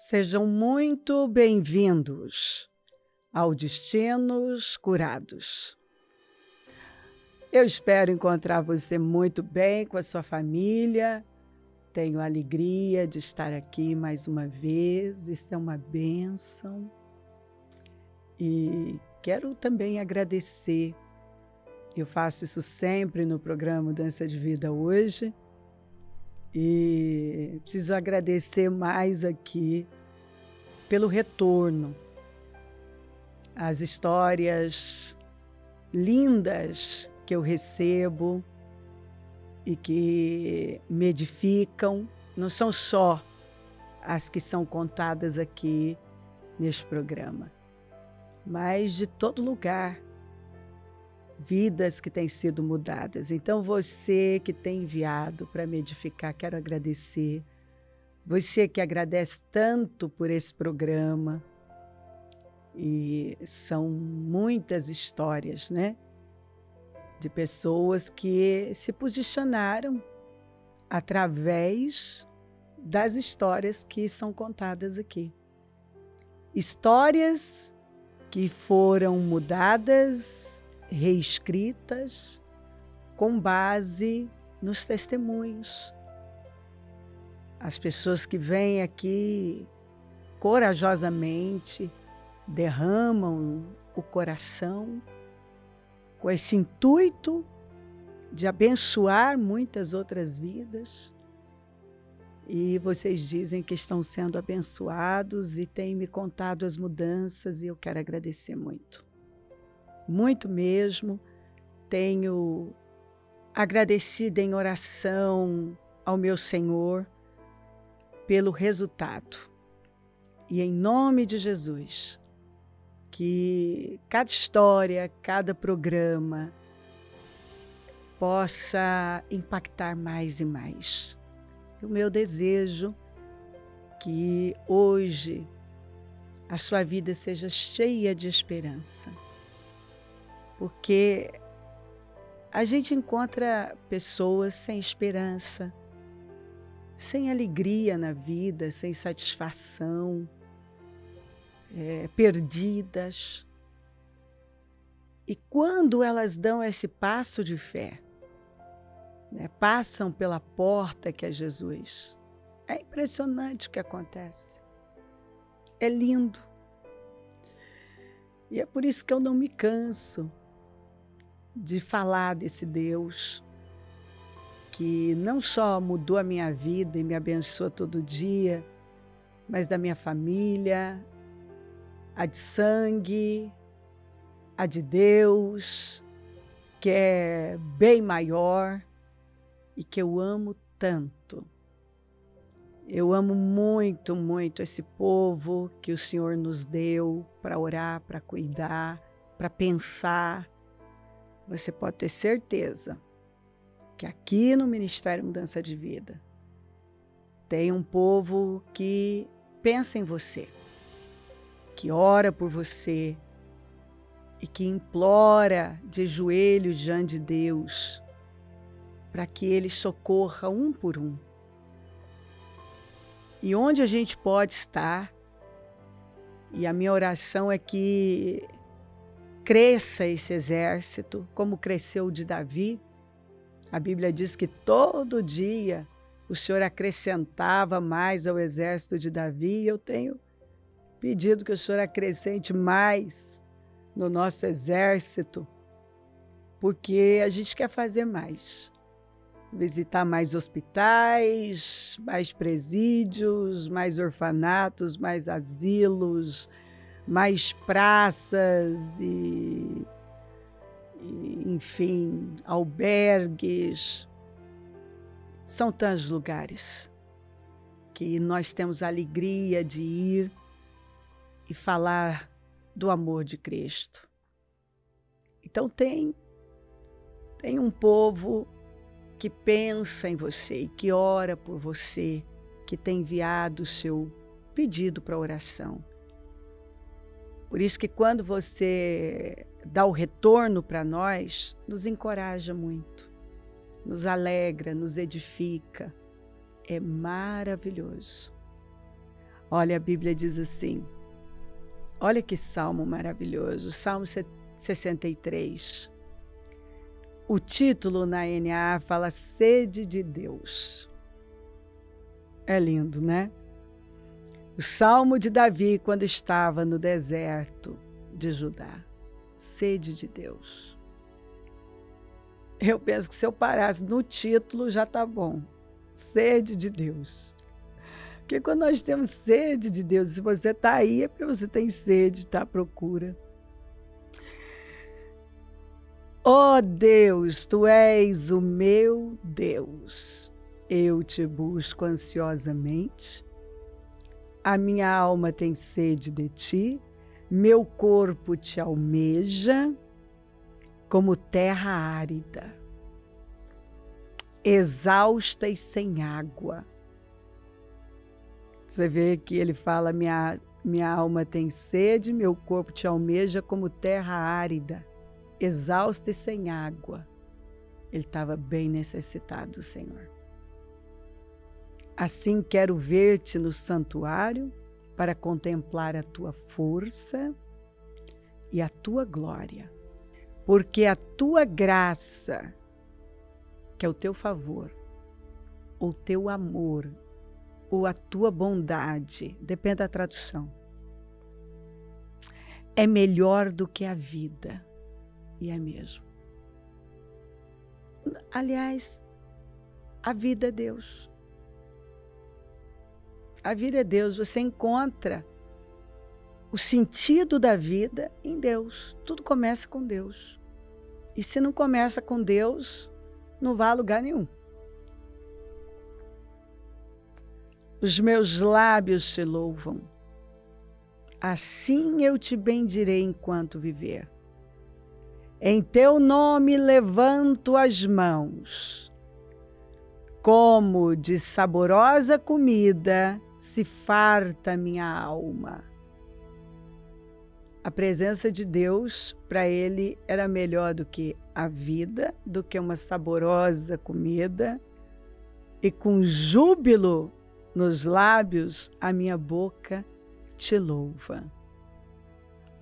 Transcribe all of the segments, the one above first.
Sejam muito bem-vindos ao Destinos Curados. Eu espero encontrar você muito bem com a sua família. Tenho a alegria de estar aqui mais uma vez. Isso é uma bênção. E quero também agradecer. Eu faço isso sempre no programa Mudança de Vida hoje. E preciso agradecer mais aqui pelo retorno, as histórias lindas que eu recebo e que me edificam. Não são só as que são contadas aqui neste programa, mas de todo lugar. Vidas que têm sido mudadas. Então, você que tem enviado para me edificar, quero agradecer. Você que agradece tanto por esse programa. E são muitas histórias, né? De pessoas que se posicionaram através das histórias que são contadas aqui. Histórias que foram mudadas, reescritas com base nos testemunhos. As pessoas que vêm aqui corajosamente derramam o coração com esse intuito de abençoar muitas outras vidas. E vocês dizem que estão sendo abençoados e têm me contado as mudanças e eu quero agradecer muito. Muito mesmo. Tenho agradecido em oração ao meu Senhor pelo resultado. E em nome de Jesus, que cada história, cada programa possa impactar mais e mais. O meu desejo que hoje a sua vida seja cheia de esperança. Porque a gente encontra pessoas sem esperança, sem alegria na vida, sem satisfação, perdidas. E quando elas dão esse passo de fé, né, passam pela porta que é Jesus, é impressionante o que acontece. É lindo. E é por isso que eu não me canso de falar desse Deus que não só mudou a minha vida e me abençoa todo dia, mas da minha família, a de sangue, a de Deus, que é bem maior e que eu amo tanto. Eu amo muito, muito esse povo que o Senhor nos deu para orar, para cuidar, para pensar. Você pode ter certeza que aqui no Ministério Mudança de Vida tem um povo que pensa em você, que ora por você e que implora de joelhos diante de Deus para que Ele socorra um por um. E onde a gente pode estar, e a minha oração é que cresça esse exército, como cresceu o de Davi. A Bíblia diz que todo dia o Senhor acrescentava mais ao exército de Davi. E eu tenho pedido que o Senhor acrescente mais no nosso exército, porque a gente quer fazer mais. Visitar mais hospitais, mais presídios, mais orfanatos, mais asilos, mais praças enfim, albergues. São tantos lugares que nós temos a alegria de ir e falar do amor de Cristo. Então tem um povo que pensa em você e que ora por você, que tem enviado o seu pedido para oração. Por isso que quando você dá o retorno para nós, nos encoraja muito, nos alegra, nos edifica. É maravilhoso. Olha, a Bíblia diz assim, olha que salmo maravilhoso, Salmo 63. O título na NA fala Sede de Deus. É lindo, né? O Salmo de Davi, quando estava no deserto de Judá. Sede de Deus. Eu penso que se eu parasse no título já tá bom. Sede de Deus. Porque quando nós temos sede de Deus, se você está aí, é porque você tem sede, está à procura. Ó Deus, Tu és o meu Deus. Eu te busco ansiosamente. A minha alma tem sede de Ti. Meu corpo te almeja como terra árida, exausta e sem água. Você vê que ele fala, minha alma tem sede, meu corpo te almeja como terra árida, exausta e sem água. Ele estava bem necessitado, Senhor. Assim quero ver-te no santuário para contemplar a tua força e a tua glória, porque a tua graça, que é o teu favor, o teu amor, ou a tua bondade, depende da tradução, é melhor do que a vida. E é mesmo. Aliás, a vida é Deus. A vida é Deus. Você encontra o sentido da vida em Deus. Tudo começa com Deus. E se não começa com Deus, não vai a lugar nenhum. Os meus lábios te louvam. Assim eu te bendirei enquanto viver. Em teu nome levanto as mãos. Como de saborosa comida se farta minha alma. A presença de Deus, para ele, era melhor do que a vida, do que uma saborosa comida. E com júbilo nos lábios, a minha boca te louva.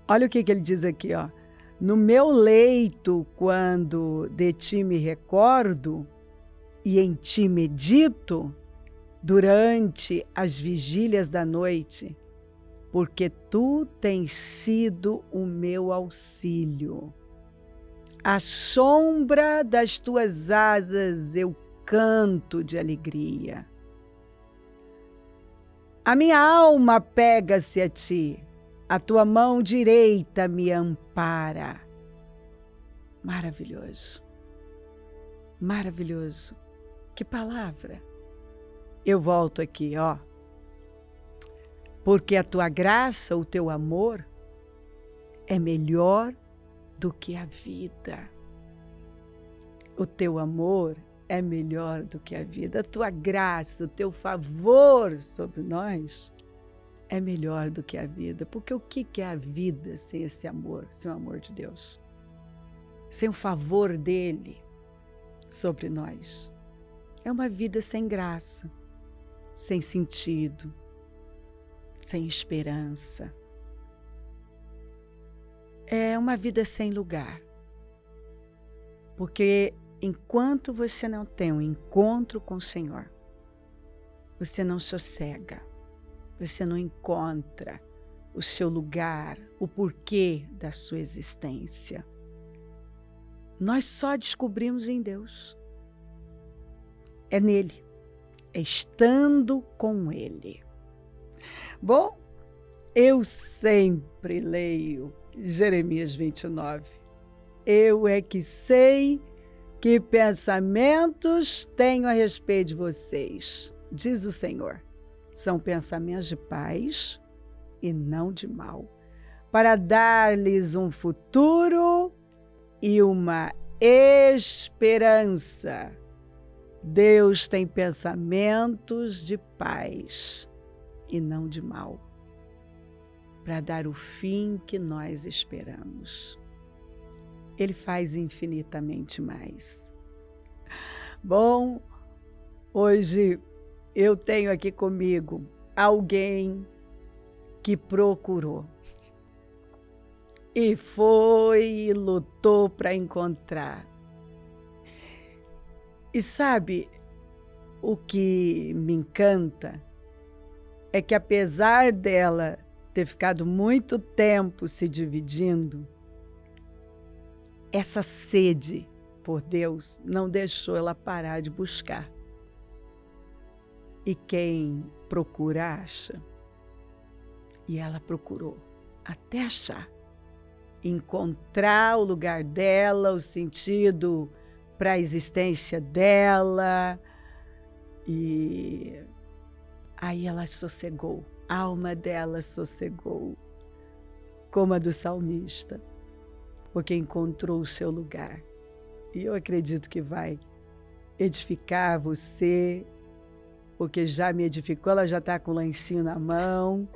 Olha o que ele diz aqui, ó. No meu leito, quando de ti me recordo e em ti medito, durante as vigílias da noite, porque tu tens sido o meu auxílio. À sombra das tuas asas eu canto de alegria. A minha alma pega-se a ti, a tua mão direita me ampara. Maravilhoso, maravilhoso. Que palavra. Eu volto aqui, ó. Porque a tua graça, o teu amor, é melhor do que a vida. O teu amor é melhor do que a vida. A tua graça, o teu favor sobre nós é melhor do que a vida. Porque o que é a vida sem esse amor, sem o amor de Deus? Sem o favor dele sobre nós. É uma vida sem graça, sem sentido, sem esperança. É uma vida sem lugar. Porque enquanto você não tem um encontro com o Senhor, você não sossega, você não encontra o seu lugar, o porquê da sua existência. Nós só descobrimos em Deus. É nele, é estando com ele. Bom, eu sempre leio Jeremias 29. Eu é que sei que pensamentos tenho a respeito de vocês, diz o Senhor. São pensamentos de paz e não de mal, para dar-lhes um futuro e uma esperança. Deus tem pensamentos de paz e não de mal, para dar o fim que nós esperamos. Ele faz infinitamente mais. Bom, hoje eu tenho aqui comigo alguém que procurou. E foi e lutou para encontrar. E sabe, o que me encanta é que apesar dela ter ficado muito tempo se dividindo, essa sede por Deus não deixou ela parar de buscar. E quem procura, acha. E ela procurou até achar. Encontrar o lugar dela, o sentido para a existência dela. E aí ela sossegou. A alma dela sossegou. Como a do salmista. Porque encontrou o seu lugar. E eu acredito que vai edificar você, porque já me edificou, ela já está com o lencinho na mão.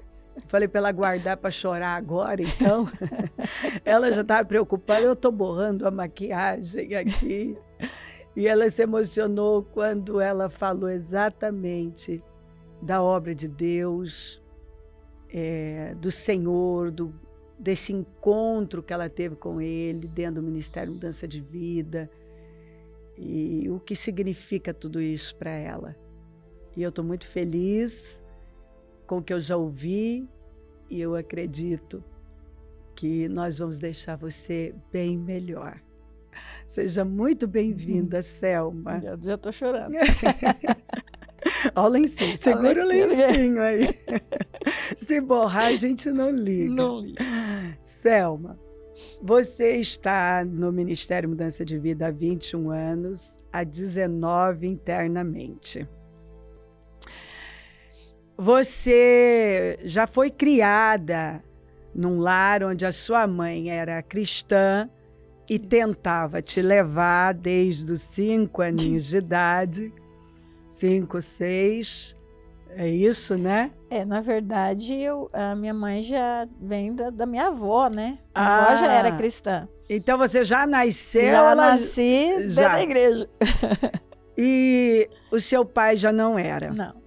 Falei para ela guardar para chorar agora, então. Ela já estava preocupada, eu estou borrando a maquiagem aqui. E ela se emocionou quando ela falou exatamente da obra de Deus, do Senhor, desse encontro que ela teve com Ele dentro do Ministério Mudança de Vida e o que significa tudo isso para ela. E eu estou muito feliz com o que eu já ouvi e eu acredito que nós vamos deixar você bem melhor. Seja muito bem-vinda, Selma. Já estou chorando. Olha o lencinho, segura o lencinho aí. Se borrar, a gente não liga. Não liga. Selma, você está no Ministério Mudança de Vida há 21 anos, há 19 internamente. Você já foi criada num lar onde a sua mãe era cristã e tentava te levar desde os 5 aninhos de idade, 5, 6, é isso, né? Na verdade, a minha mãe já vem da minha avó, né? A avó já era cristã. Então você já nasceu... Eu nasci dentro da igreja. E o seu pai já não era? Não.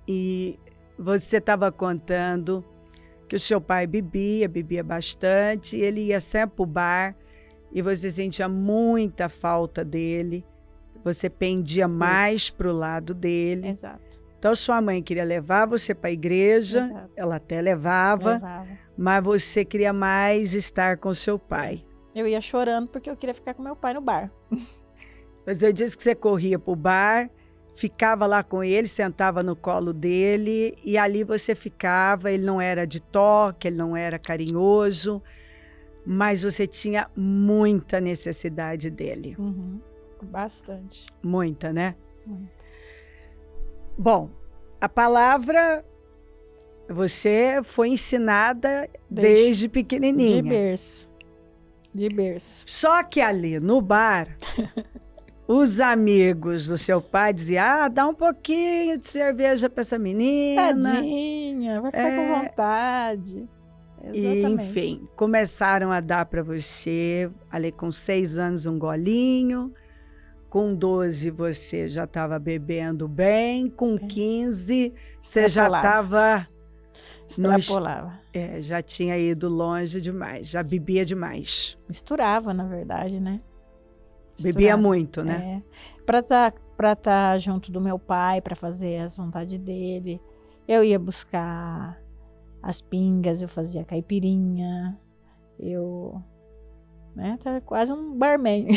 E você estava contando que o seu pai bebia bastante, ele ia sempre para o bar e você sentia muita falta dele, você pendia mais para o lado dele. Exato. Então sua mãe queria levar você para a igreja, Exato. Ela até levava, mas você queria mais estar com seu pai. Eu ia chorando porque eu queria ficar com meu pai no bar. Você disse que você corria para o bar, ficava lá com ele, sentava no colo dele e ali você ficava. Ele não era de toque, ele não era carinhoso, mas você tinha muita necessidade dele. Uhum. Bastante. Muita, né? Muita. Bom, a palavra você foi ensinada desde pequenininha. De berço. De berço. Só que ali no bar... Os amigos do seu pai diziam, dá um pouquinho de cerveja para essa menina. Tadinha, vai ficar com vontade. Exatamente. E, enfim, começaram a dar para você, ali com 6 anos, um golinho. Com 12 você já estava bebendo bem. Com 15 você já estava... Extrapolava. Já tinha ido longe demais, já bebia demais. Misturava, na verdade, né? Bebia muito, né? Para tá junto do meu pai, para fazer as vontades dele. Eu ia buscar as pingas, eu fazia caipirinha. Tava quase um barman.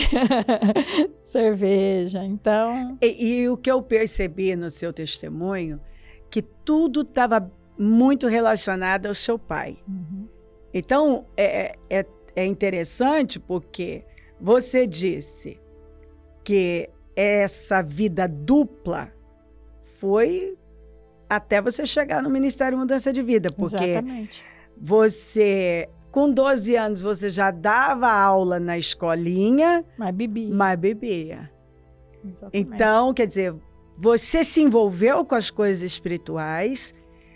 Cerveja, então... E o que eu percebi no seu testemunho, que tudo estava muito relacionado ao seu pai. Uhum. Então, é interessante porque... Você disse que essa vida dupla foi até você chegar no Ministério Mudança de Vida, porque Exatamente. Você, com 12 anos, você já dava aula na escolinha, mas bebia. Exatamente. Então, quer dizer, você se envolveu com as coisas espirituais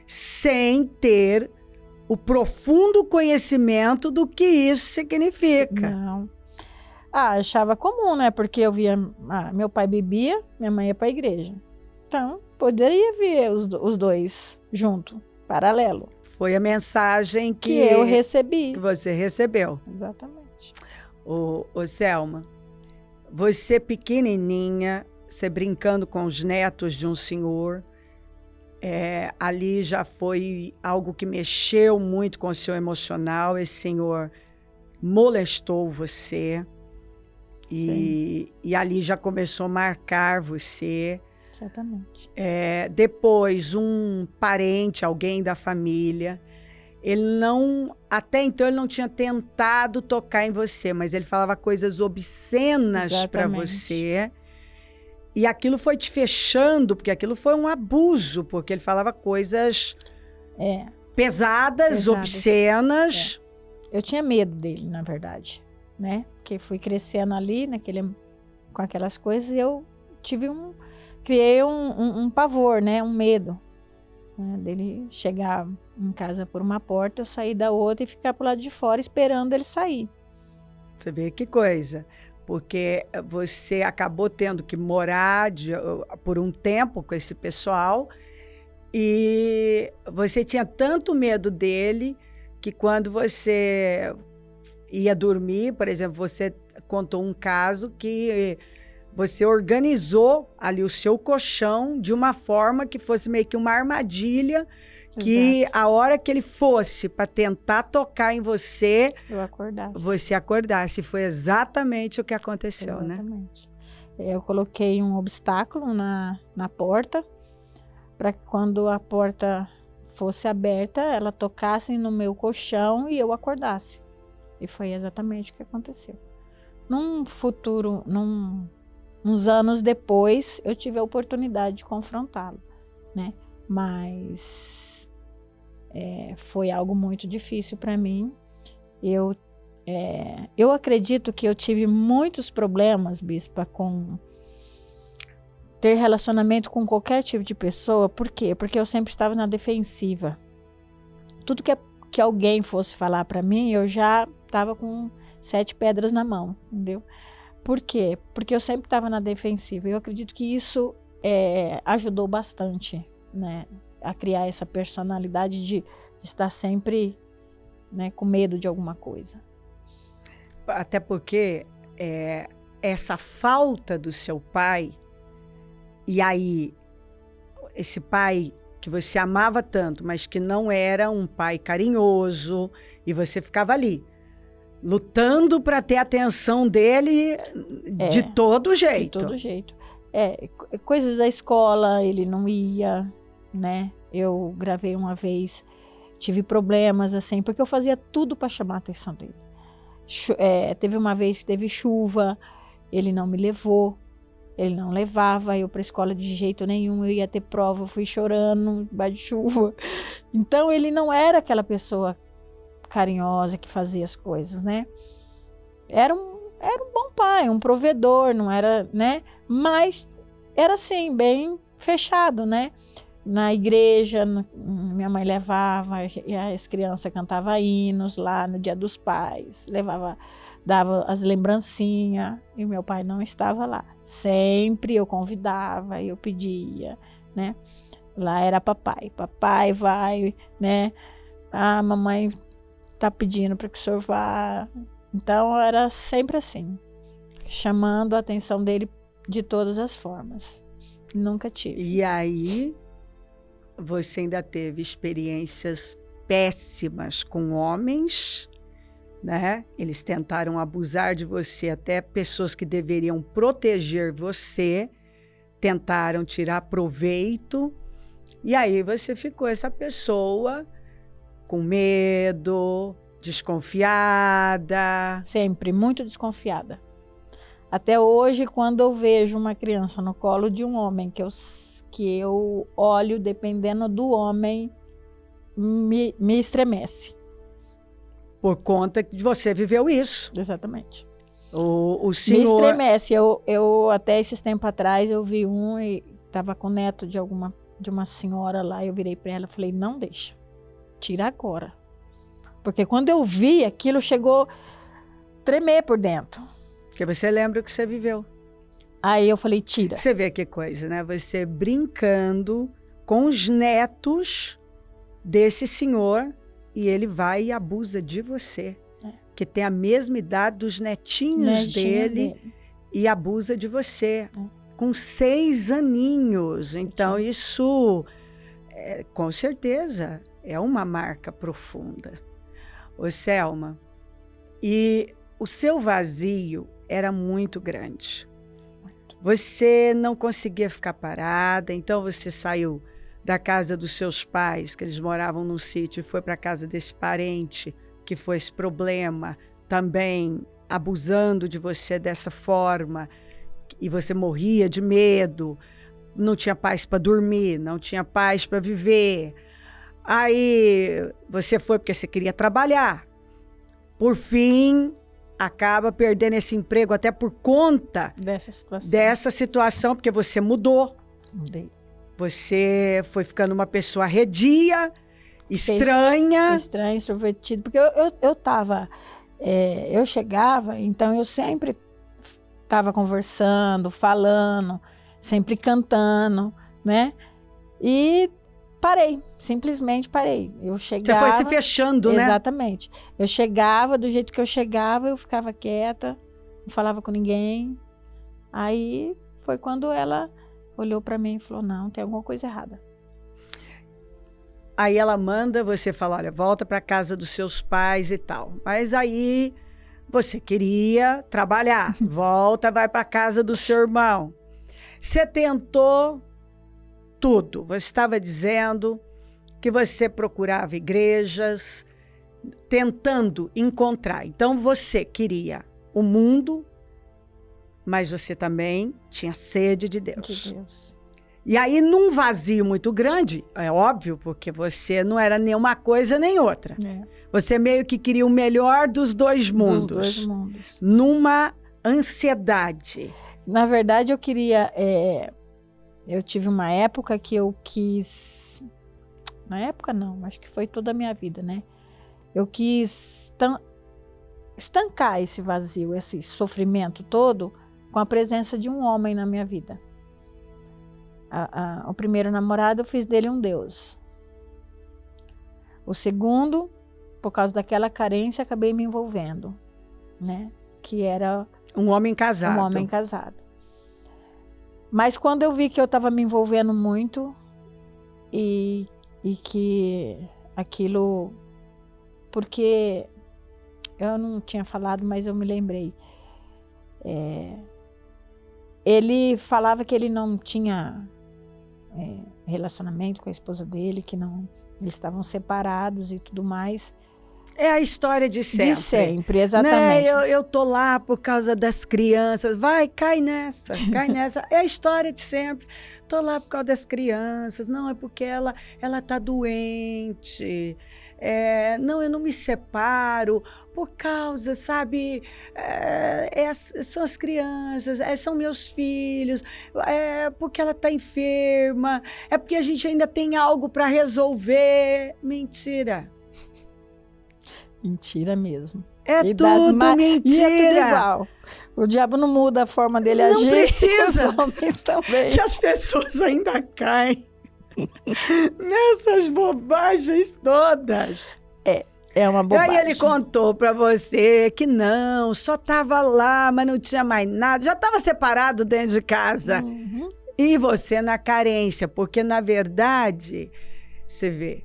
sem ter o profundo conhecimento do que isso significa. Não. Achava comum, né? Porque eu via, meu pai bebia, minha mãe ia para a igreja. Então, poderia ver os dois junto, paralelo. Foi a mensagem que eu recebi. Que você recebeu. Exatamente. Ô Selma, você pequenininha, você brincando com os netos de um senhor, ali já foi algo que mexeu muito com o seu emocional. Esse senhor molestou você e ali já começou a marcar você. Exatamente. Depois, um parente, alguém da família, até então ele não tinha tentado tocar em você, mas ele falava coisas obscenas para você. E aquilo foi te fechando, porque aquilo foi um abuso, porque ele falava coisas pesadas, obscenas. Eu tinha medo dele, na verdade, né? Porque fui crescendo ali, com aquelas coisas, e eu criei um pavor, né? Um medo, né? Dele chegar em casa por uma porta, eu sair da outra e ficar pro lado de fora esperando ele sair. Você vê que coisa. Porque você acabou tendo que morar por um tempo com esse pessoal e você tinha tanto medo dele que quando você ia dormir, por exemplo, você contou um caso que você organizou ali o seu colchão de uma forma que fosse meio que uma armadilha, que Exato. a hora que ele fosse para tentar tocar em você, você acordasse. Foi exatamente o que aconteceu, exatamente, né? Eu coloquei um obstáculo na porta, para que quando a porta fosse aberta, ela tocasse no meu colchão e eu acordasse. E foi exatamente o que aconteceu. Num futuro, uns anos depois, eu tive a oportunidade de confrontá-lo, né? Mas foi algo muito difícil para mim. Eu acredito que eu tive muitos problemas, Bispa, com ter relacionamento com qualquer tipo de pessoa. Por quê? Porque eu sempre estava na defensiva. Tudo que alguém fosse falar para mim, eu já estava com 7 pedras na mão, entendeu? Por quê? Porque eu sempre estava na defensiva. Eu acredito que isso ajudou bastante, né, a criar essa personalidade de estar sempre, né, com medo de alguma coisa. Até porque essa falta do seu pai, e aí esse pai que você amava tanto, mas que não era um pai carinhoso, e você ficava ali, lutando para ter a atenção dele de todo jeito. De todo jeito. Coisas da escola, ele não ia, né? Eu gravei uma vez, tive problemas assim, porque eu fazia tudo para chamar a atenção dele. Teve uma vez que teve chuva, ele não me levou, ele não levava eu para a escola de jeito nenhum, eu ia ter prova, eu fui chorando debaixo de chuva. Então ele não era aquela pessoa carinhosa que fazia as coisas, né? Era um bom pai, um provedor, não era, né? Mas era assim, bem fechado, né? Na igreja, minha mãe levava, e as crianças cantavam hinos lá no Dia dos Pais, dava as lembrancinhas, e meu pai não estava lá. Sempre eu convidava, eu pedia, né? Lá era papai vai, né? Mamãe tá pedindo para que o senhor vá. Então era sempre assim, chamando a atenção dele de todas as formas. Nunca tive. E aí você ainda teve experiências péssimas com homens, né? Eles tentaram abusar de você, até pessoas que deveriam proteger você tentaram tirar proveito. E aí você ficou essa pessoa com medo, desconfiada. Sempre, muito desconfiada. Até hoje, quando eu vejo uma criança no colo de um homem, que eu olho, dependendo do homem, me estremece. Por conta de você viveu isso. Exatamente. O senhor... Me estremece. Eu até esses tempos atrás, eu vi e estava com o neto de uma senhora lá, eu virei para ela e falei, não deixa, tira agora. Porque quando eu vi, aquilo chegou a tremer por dentro. Porque você lembra o que você viveu. Aí eu falei, tira. Você vê que coisa, né? Você brincando com os netos desse senhor e ele vai e abusa de você, que tem a mesma idade dos netinhos dele e abusa de você, com 6 aninhos. Então, isso, com certeza, é uma marca profunda. Ô, Selma, e o seu vazio era muito grande. Você não conseguia ficar parada, então você saiu da casa dos seus pais, que eles moravam num sítio, e foi para a casa desse parente, que foi esse problema, também abusando de você dessa forma, e você morria de medo, não tinha paz para dormir, não tinha paz para viver. Aí você foi porque você queria trabalhar. Por fim, acaba perdendo esse emprego até por conta dessa situação, porque você mudou. Mudei. Você foi ficando uma pessoa arredia, estranha. Estranha, extrovertida. Porque eu tava... eu chegava, então eu sempre estava conversando, falando, sempre cantando, né? E parei, simplesmente parei. Eu chegava... Você foi se fechando, né? Exatamente. Eu chegava, do jeito que eu chegava, eu ficava quieta, não falava com ninguém. Aí foi quando ela olhou para mim e falou, não, tem alguma coisa errada. Aí ela manda você falar, olha, volta para casa dos seus pais e tal. Mas aí você queria trabalhar, volta, vai para casa do seu irmão. Você tentou tudo. Você estava dizendo que você procurava igrejas, tentando encontrar. Então você queria o mundo, mas você também tinha sede de Deus. De Deus. E aí, num vazio muito grande, é óbvio, porque você não era nem uma coisa nem outra. Você meio que queria o melhor dos dois mundos. Dos dois mundos. Numa ansiedade. Na verdade, eu queria... eu tive uma época que eu quis... Na época não, acho que foi toda a minha vida, né? Eu quis estancar esse vazio, esse sofrimento todo, com a presença de um homem na minha vida. O primeiro namorado, eu fiz dele um Deus. O segundo, por causa daquela carência, acabei me envolvendo, né? Que era... Um homem casado. Um homem casado. Mas quando eu vi que eu estava me envolvendo muito e que aquilo... Porque eu não tinha falado, mas eu me lembrei. Ele falava que ele não tinha relacionamento com a esposa dele, que não, eles estavam separados e tudo mais. É a história de sempre. De sempre, exatamente. Né? Eu tô lá por causa das crianças. Vai, cai nessa, cai nessa. É a história de sempre. Tô lá por causa das crianças. Não, é porque ela tá doente. Não, eu não me separo por causa, sabe, são as crianças, são meus filhos, porque ela está enferma, é porque a gente ainda tem algo para resolver. Mentira. Mentira mesmo. É tudo mentira. E é tudo igual. O diabo não muda a forma dele agir. Não precisa. Os homens também. Que as pessoas ainda caem nessas bobagens todas. É uma bobagem. Aí ele contou pra você que não, só tava lá, mas não tinha mais nada. Já tava separado dentro de casa. Uhum. E você na carência, porque na verdade, você vê,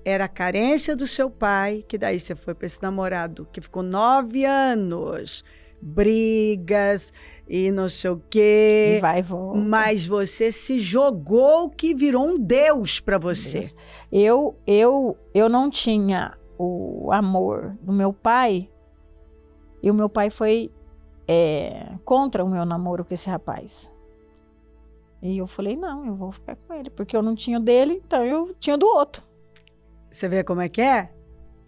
era a carência do seu pai, que daí você foi pra esse namorado, que ficou 9 anos, brigas e não sei o quê. E vai e volta. Mas você se jogou, que virou um Deus pra você. Deus. Eu não tinha o amor do meu pai, e o meu pai foi contra o meu namoro com esse rapaz. E eu falei, não, eu vou ficar com ele, porque eu não tinha o dele, então eu tinha o do outro. Você vê como é que é?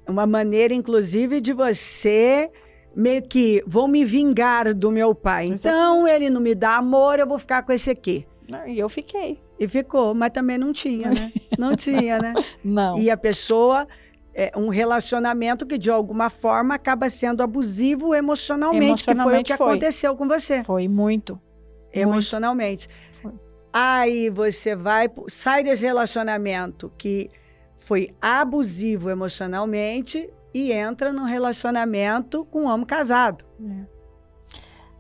Uma maneira, inclusive, de você meio que, vou me vingar do meu pai. Então, ele não me dá amor, eu vou ficar com esse aqui. E eu fiquei. E ficou, mas também não tinha, né? Não tinha, né? Não. E a pessoa, um relacionamento que, de alguma forma, acaba sendo abusivo emocionalmente, que foi o que aconteceu com você. Foi muito. Emocionalmente. Foi. Aí você sai desse relacionamento que foi abusivo emocionalmente e entra num relacionamento com um homem casado.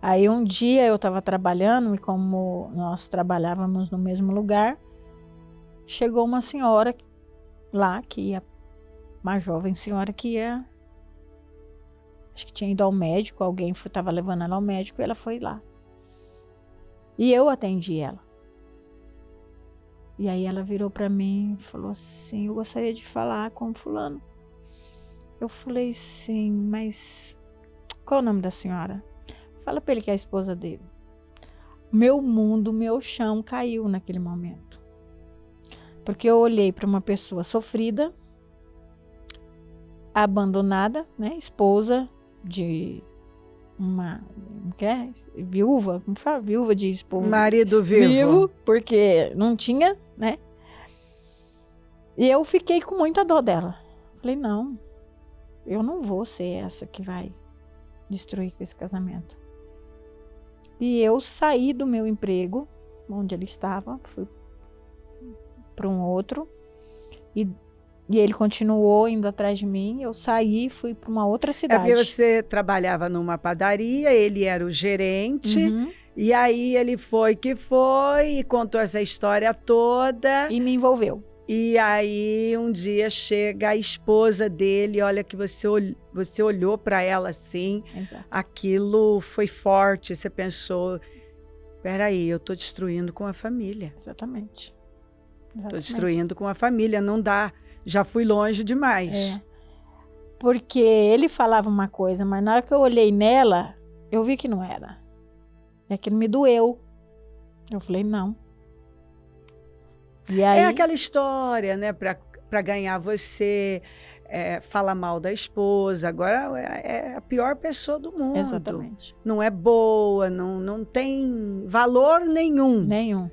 Aí um dia eu estava trabalhando e como nós trabalhávamos no mesmo lugar, chegou uma senhora lá que ia, uma jovem senhora que ia, acho que tinha ido ao médico, alguém estava levando ela ao médico e ela foi lá. E eu atendi ela. E aí ela virou para mim e falou assim, eu gostaria de falar com fulano. Eu falei sim, mas qual é o nome da senhora? Fala para ele que é a esposa dele. Meu mundo, meu chão caiu naquele momento. Porque eu olhei para uma pessoa sofrida, abandonada, né? Esposa de uma, viúva, como fala? Viúva de esposo. Marido vivo. Porque não tinha, né? E eu fiquei com muita dor dela. Falei, não, eu não vou ser essa que vai destruir esse casamento. E eu saí do meu emprego, onde ele estava, fui para um outro, e ele continuou indo atrás de mim, eu saí e fui para uma outra cidade. É porque você trabalhava numa padaria, ele era o gerente, e aí ele foi e contou essa história toda. E me envolveu. E aí um dia chega a esposa dele, olha que você olhou para ela assim, Exato. Aquilo foi forte, você pensou, peraí, eu tô destruindo com a família. Exatamente. Tô destruindo com a família, não dá, já fui longe demais. Porque ele falava uma coisa, mas na hora que eu olhei nela, eu vi que não era. E aquilo me doeu. Eu falei, não. E aí, é aquela história, né? Para ganhar você, fala mal da esposa. Agora é a pior pessoa do mundo. Exatamente. Não é boa, não tem valor nenhum. Nenhum.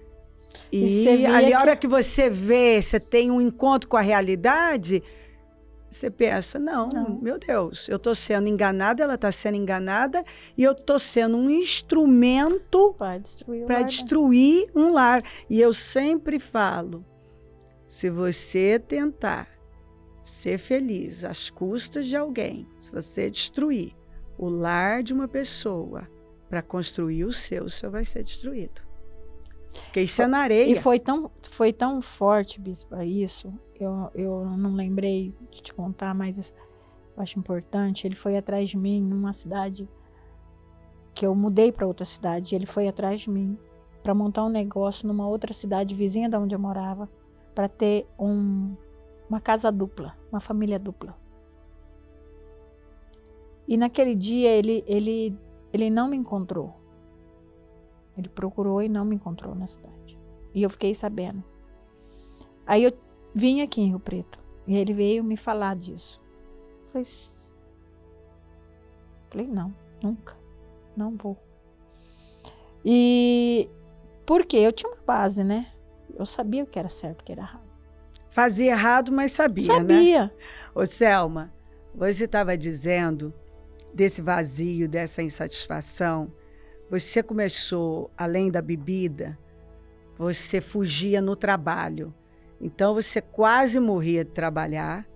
E ali, a hora que você vê, você tem um encontro com a realidade, você pensa, não, meu Deus, eu estou sendo enganada, ela está sendo enganada, e eu estou sendo um instrumento para destruir um lar. E eu sempre falo, se você tentar ser feliz às custas de alguém, se você destruir o lar de uma pessoa para construir o seu vai ser destruído. Porque isso é na areia. E foi tão forte, bispa, isso. Eu não lembrei de te contar, mas eu acho importante. Ele foi atrás de mim numa cidade que eu mudei para outra cidade. Ele foi atrás de mim para montar um negócio numa outra cidade vizinha da onde eu morava, para ter uma casa dupla, uma família dupla. E naquele dia ele não me encontrou. Ele procurou e não me encontrou na cidade. E eu fiquei sabendo. Aí eu vim aqui em Rio Preto. E ele veio me falar disso. Falei, não, nunca. Não vou. E porque eu tinha uma base, né? Eu sabia o que era certo, o que era errado. Fazia errado, mas sabia, né? Ô, Selma, você estava dizendo desse vazio, dessa insatisfação. Você começou, além da bebida, você fugia no trabalho. Então, você quase morria de trabalhar.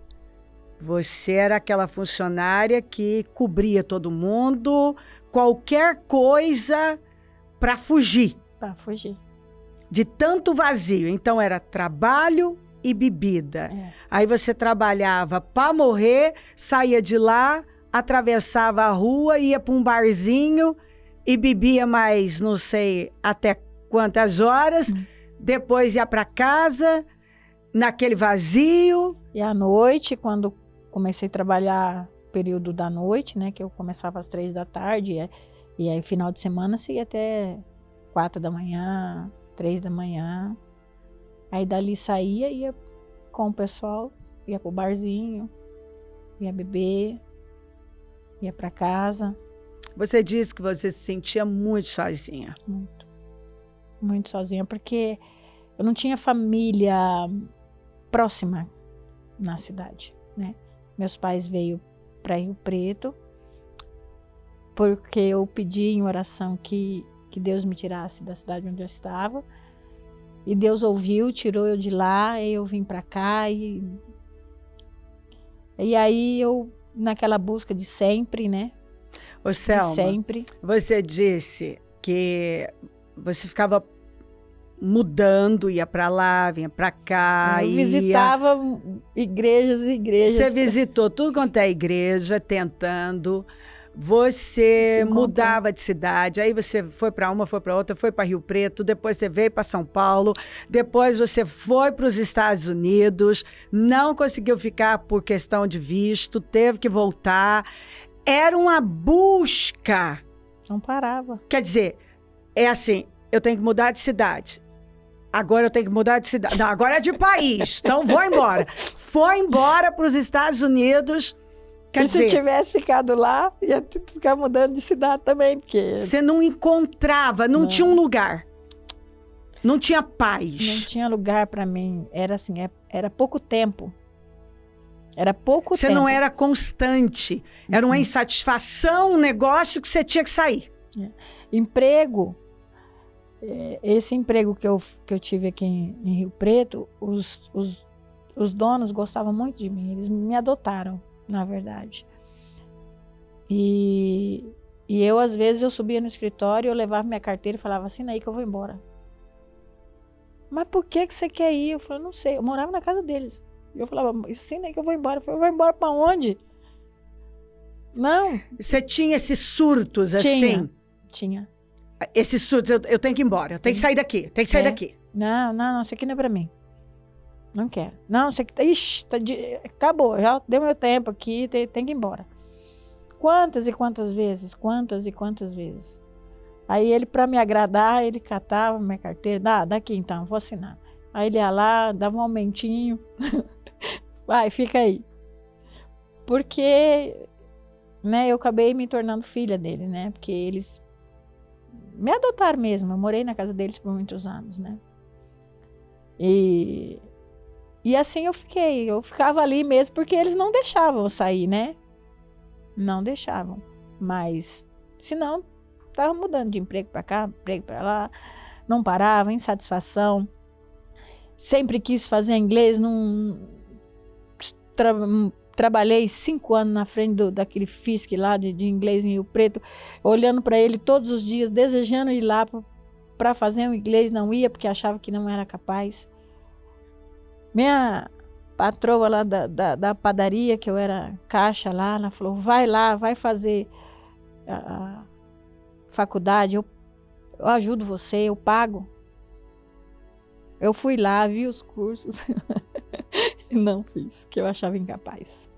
Você era aquela funcionária que cobria todo mundo, qualquer coisa para fugir. Para fugir. De tanto vazio. Então, era trabalho e bebida. Aí você trabalhava para morrer, saía de lá, atravessava a rua, ia para um barzinho e bebia mais, não sei até quantas horas, depois ia para casa, naquele vazio. E à noite, quando comecei a trabalhar período da noite, né, que eu começava às 3 da tarde, e aí final de semana você ia até 4 da manhã, 3 da manhã. Aí dali saía, ia com o pessoal, ia pro barzinho, ia beber, ia para casa. Você disse que você se sentia muito sozinha. Muito. Muito sozinha, porque eu não tinha família próxima na cidade, né? Meus pais veio para Rio Preto, porque eu pedi em oração que Deus me tirasse da cidade onde eu estava. E Deus ouviu, tirou eu de lá, e eu vim para cá e E aí eu, naquela busca de sempre, né? Ô, Selma, De sempre. você disse que você ficava mudando, ia para lá, vinha para cá, Eu ia. visitava igrejas e igrejas. Você visitou tudo quanto é igreja, tentando. Você mudava de cidade, aí você foi para uma, foi para outra, foi para Rio Preto, depois você veio para São Paulo, depois você foi para os Estados Unidos, não conseguiu ficar por questão de visto, teve que voltar. Era uma busca. Não parava. Quer dizer, é assim, eu tenho que mudar de cidade. Agora eu tenho que mudar de cidade. Não, agora é de país, então vou embora. Foi embora para os Estados Unidos. Quer dizer, se tivesse ficado lá, ia ficar mudando de cidade também, porque... Você não encontrava, não tinha um lugar. Não tinha paz. Não tinha lugar para mim. Era assim, era pouco tempo. Era pouco tempo. Você não era constante. Era uma insatisfação, um negócio que você tinha que sair. Emprego. Esse emprego que eu tive aqui em Rio Preto, os donos gostavam muito de mim. Eles me adotaram, na verdade. E eu, às vezes, eu subia no escritório, eu levava minha carteira e falava, assina aí que eu vou embora. Mas por que você quer ir? Eu falei, não sei. Eu morava na casa deles. Eu falava, assina aí que eu vou embora. Eu falei, eu vou embora pra onde? Não. Você tinha esses surtos assim? Tinha. Esses surtos, eu tenho que ir embora, eu tenho que sair daqui, tenho que sair daqui. Não, isso aqui não é pra mim. Não quero. Não, isso aqui, acabou, já deu meu tempo aqui, tem que ir embora. Quantas e quantas vezes? Aí ele, pra me agradar, ele catava minha carteira, daqui então, vou assinar. Aí ele ia lá, dava um aumentinho, vai, fica aí. Porque, né, eu acabei me tornando filha dele, né, porque eles me adotaram mesmo, eu morei na casa deles por muitos anos, né. E assim eu ficava ali mesmo porque eles não deixavam eu sair, né. Não deixavam, mas senão estava mudando de emprego para cá, emprego para lá, não parava, insatisfação. Sempre quis fazer inglês, trabalhei 5 anos na frente daquele FISC lá de inglês em Rio Preto, olhando para ele todos os dias, desejando ir lá para fazer um inglês, não ia porque achava que não era capaz. Minha patroa lá da padaria, que eu era caixa lá, ela falou, vai lá, vai fazer a faculdade, eu ajudo você, eu pago. Eu fui lá, vi os cursos e não fiz, que eu achava incapaz.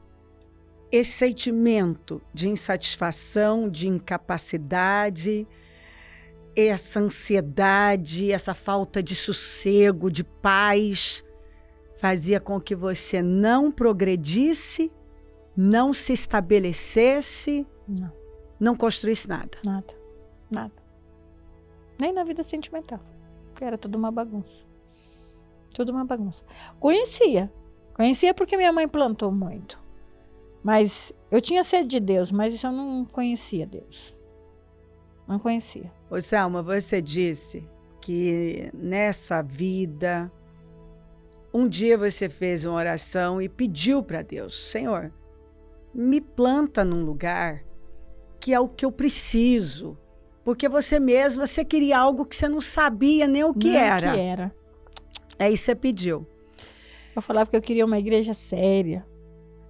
Esse sentimento de insatisfação, de incapacidade, essa ansiedade, essa falta de sossego, de paz, fazia com que você não progredisse, não se estabelecesse, não construísse nada. Nada. Nem na vida sentimental, porque era tudo uma bagunça. Tudo uma bagunça. Conhecia porque minha mãe plantou muito. Mas eu tinha sede de Deus, mas eu não conhecia Deus. Não conhecia. Ô, Selma, você disse que nessa vida, um dia você fez uma oração e pediu para Deus, Senhor, me planta num lugar que é o que eu preciso. Porque você mesma, você queria algo que você não sabia nem o que era. Aí você pediu. Eu falava que eu queria uma igreja séria,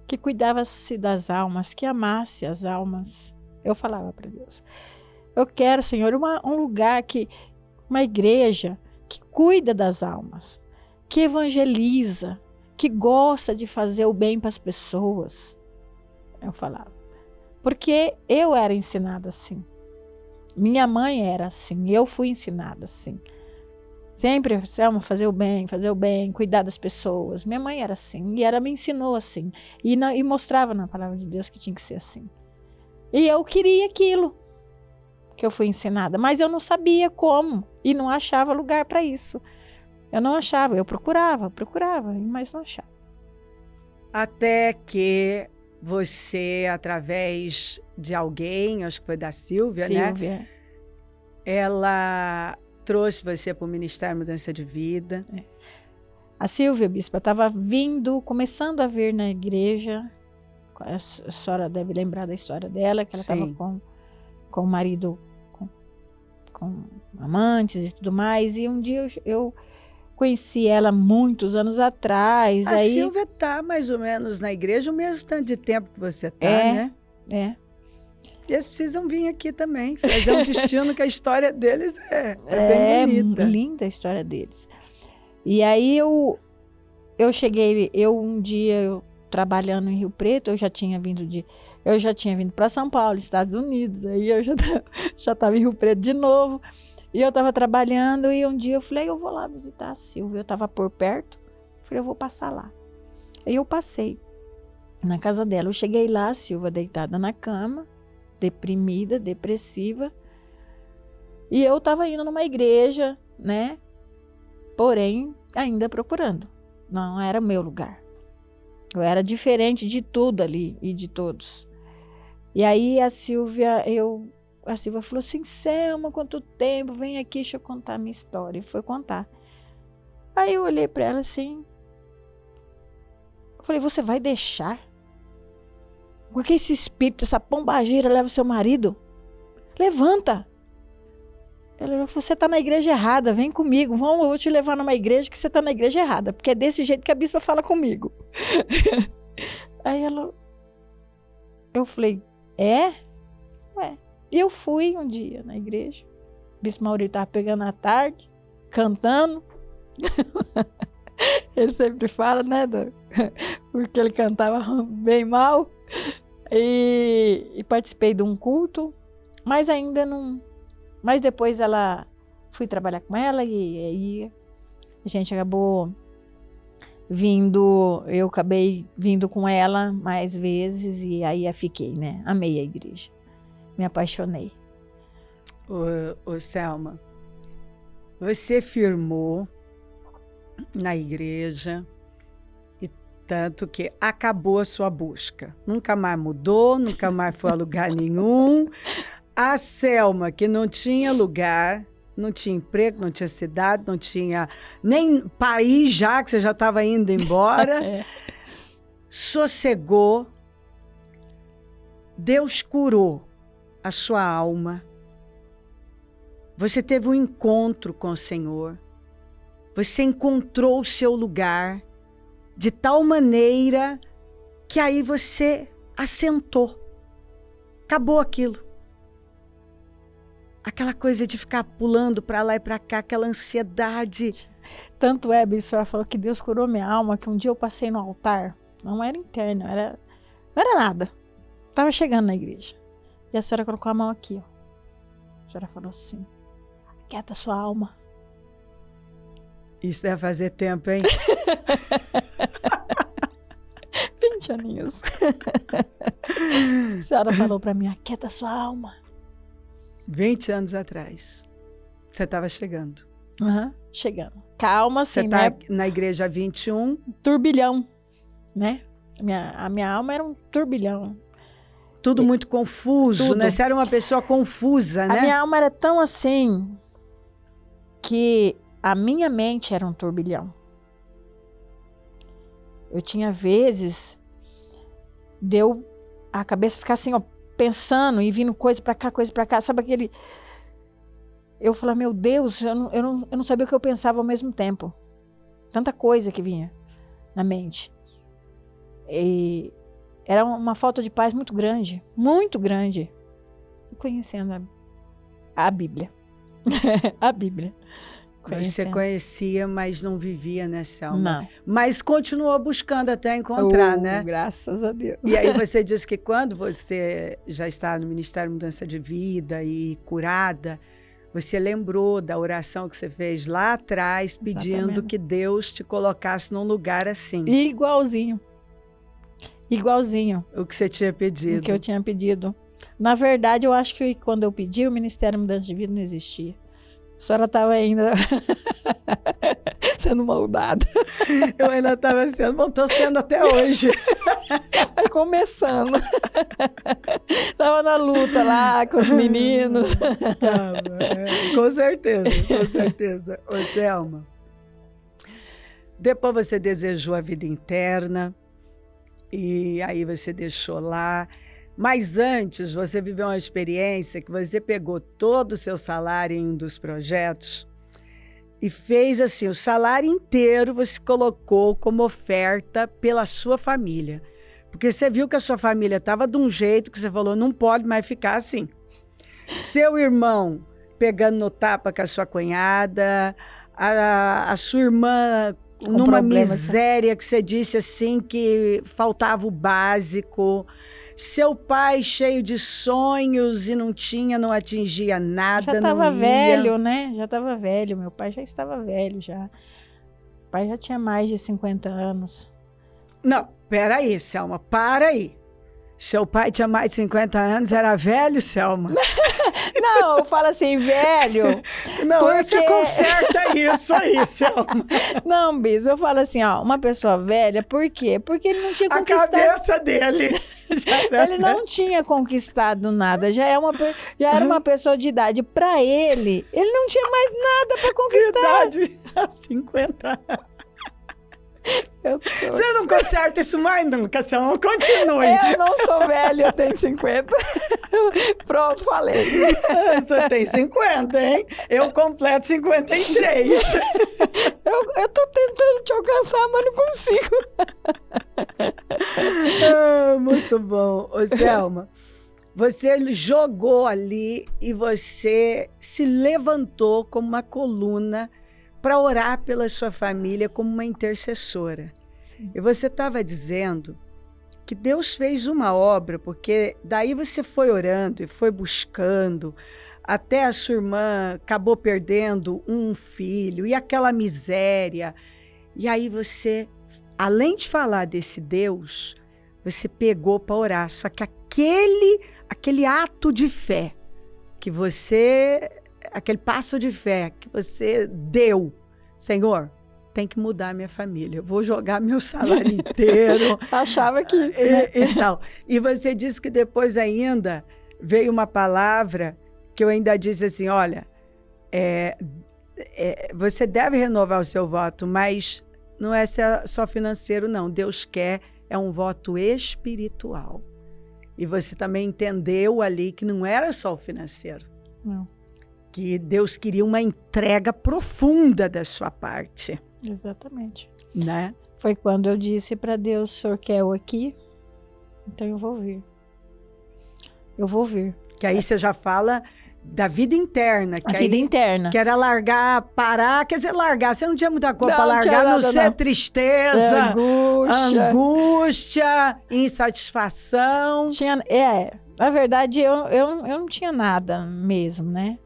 que cuidasse das almas, que amasse as almas. Eu falava para Deus, eu quero, Senhor, um lugar uma igreja que cuida das almas, que evangeliza, que gosta de fazer o bem para as pessoas. Eu falava. Porque eu era ensinada assim. Minha mãe era assim, eu fui ensinada assim. Sempre, Selma, fazer o bem, cuidar das pessoas. Minha mãe era assim, e ela me ensinou assim. E mostrava na palavra de Deus que tinha que ser assim. E eu queria aquilo que eu fui ensinada, mas eu não sabia como, e não achava lugar para isso. Eu não achava, eu procurava, mas não achava. Até que você, através de alguém, acho que foi da Silvia, né? Ela trouxe você para o Ministério Mudança de Vida. A Silvia, bispa, estava começando a vir na igreja, A senhora deve lembrar da história dela, que ela estava com o marido, com amantes e tudo mais. E um dia eu conheci ela muitos anos atrás. A Silvia está mais ou menos na igreja o mesmo tanto de tempo que você está, né? É. Eles precisam vir aqui também, fazer um destino que a história deles é bem bonita. É linda a história deles. E aí eu cheguei, um dia trabalhando em Rio Preto, eu já tinha vindo para São Paulo, Estados Unidos, aí eu já estava em Rio Preto de novo, e eu estava trabalhando, e um dia eu falei, eu vou lá visitar a Silvia, eu estava por perto, falei, eu vou passar lá. Aí eu passei na casa dela, eu cheguei lá, a Silvia deitada na cama, deprimida, depressiva, e eu estava indo numa igreja, né, porém, ainda procurando, não era o meu lugar. Eu era diferente de tudo ali e de todos. E aí a Silvia falou assim, Selma, quanto tempo, vem aqui, deixa eu contar a minha história. E foi contar. Aí eu olhei para ela assim, eu falei, você vai deixar? Por que esse espírito, essa pombageira leva seu marido? Levanta! Ela falou, você está na igreja errada, vem comigo, eu vou te levar numa igreja que você está na igreja errada, porque é desse jeito que a bispa fala comigo. Aí eu falei, é? E eu fui um dia na igreja, o bispo Maurício estava pegando à tarde, cantando, ele sempre fala, né, porque ele cantava bem mal, e participei de um culto, mas ainda não... Mas depois fui trabalhar com ela e aí a gente acabou eu acabei vindo com ela mais vezes e aí fiquei, né? Amei a igreja, me apaixonei. Ô Selma, você firmou na igreja e tanto que acabou a sua busca. Nunca mais mudou, nunca mais foi a lugar nenhum. A Selma, que não tinha lugar, não tinha emprego, não tinha cidade, não tinha nem país já, que você já estava indo embora, sossegou, Deus curou a sua alma, você teve um encontro com o Senhor, você encontrou o seu lugar, de tal maneira que aí você assentou, acabou aquilo. Aquela coisa de ficar pulando para lá e para cá, aquela ansiedade. Tanto é, a senhora falou que Deus curou minha alma, que um dia eu passei no altar, não era interno, não era nada. Estava chegando na igreja. E a senhora colocou a mão aqui, ó. A senhora falou assim, aquieta sua alma. Isso deve fazer tempo, hein? 20 aninhos. A senhora falou para mim, aquieta sua alma. 20 anos atrás, você estava chegando. Chegando. Calma, assim, você né? Você está na igreja 21. Turbilhão, né? A minha alma era um turbilhão. Tudo muito confuso, tudo. Né? Você era uma pessoa confusa, né? A minha alma era tão assim que a minha mente era um turbilhão. Eu tinha vezes deu a cabeça ficar assim, ó, pensando e vindo coisa pra cá, sabe aquele... Eu falava, meu Deus, eu não sabia o que eu pensava ao mesmo tempo. Tanta coisa que vinha na mente. E era uma falta de paz muito grande, conhecendo a Bíblia. A Bíblia. Você conhecia, mas não vivia nessa alma. Não. Mas continuou buscando até encontrar, né? Graças a Deus. E aí você disse que quando você já está no Ministério Mudança de Vida e curada, você lembrou da oração que você fez lá atrás, pedindo Exatamente. que Deus te colocasse num lugar assim. Igualzinho. O que você tinha pedido. O que eu tinha pedido. Na verdade, eu acho que quando eu pedi, o Ministério Mudança de Vida não existia. A senhora estava ainda sendo moldada. Eu ainda estava sendo, bom, estou sendo até hoje. Vai começando. Estava na luta lá com os meninos. Com certeza. Ô, Selma, depois você desejou a vida interna E aí você deixou lá. Mas antes, você viveu uma experiência que você pegou todo o seu salário em um dos projetos e fez assim, o salário inteiro você colocou como oferta pela sua família. Porque você viu que a sua família estava de um jeito que você falou, não pode mais ficar assim. Seu irmão pegando no tapa com a sua cunhada, a sua irmã Com numa problemas, miséria que você disse assim que faltava o básico. Seu pai cheio de sonhos e não atingia nada, Já estava não ia. velho, né? Já estava velho. Meu pai já estava velho, já. O pai já tinha mais de 50 anos. Não, peraí, Selma, para aí. Seu pai tinha mais de 50 anos, era velho, Selma? Não, eu falo assim, velho. Não, porque... você conserta isso aí, Selma. Não, Bispo, eu falo assim, ó, uma pessoa velha, por quê? Porque ele não tinha A conquistado... cabeça dele já era Ele não tinha conquistado nada, já era uma pessoa de idade. Para ele não tinha mais nada para conquistar. de idade há 50 anos. Eu tô... Você não conserta isso mais nunca, Selma, continue. Eu não sou velha, eu tenho 50. Pronto, falei. Você tem 50, hein? Eu completo 53. Eu tô tentando te alcançar, mas não consigo. Muito bom. Ô, Selma, você jogou ali e você se levantou como uma coluna para orar pela sua família como uma intercessora. Sim. E você estava dizendo que Deus fez uma obra, porque daí você foi orando e foi buscando, até a sua irmã acabou perdendo um filho, e aquela miséria. E aí você, além de falar desse Deus, você pegou para orar. Só que aquele ato de fé que você... aquele passo de fé que você deu, Senhor, tem que mudar a minha família, eu vou jogar meu salário inteiro. Achava que... E tal. E você disse que depois ainda veio uma palavra que eu ainda disse assim, olha, você deve renovar o seu voto, mas não é só financeiro, não. Deus quer, é um voto espiritual. E você também entendeu ali que não era só o financeiro. Não. Que Deus queria uma entrega profunda da sua parte. Exatamente. Né? Foi quando eu disse para Deus, o Senhor quer eu aqui? Então eu vou vir. Eu vou vir. Que aí você já fala da vida interna. A vida interna. Que era largar, parar. Quer dizer, largar. Você não tinha muita coisa para largar, não ser não. Tristeza, angústia, insatisfação. Na verdade, eu não tinha nada mesmo, né?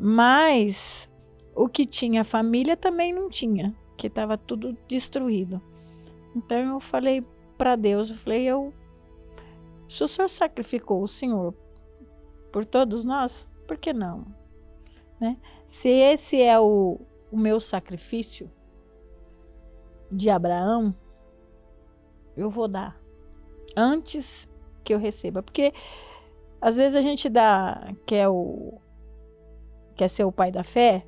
Mas o que tinha família também não tinha, que estava tudo destruído. Então eu falei para Deus, se o Senhor sacrificou o Senhor por todos nós, por que não? Né? Se esse é o meu sacrifício de Abraão, eu vou dar antes que eu receba. Porque às vezes a gente quer ser o pai da fé.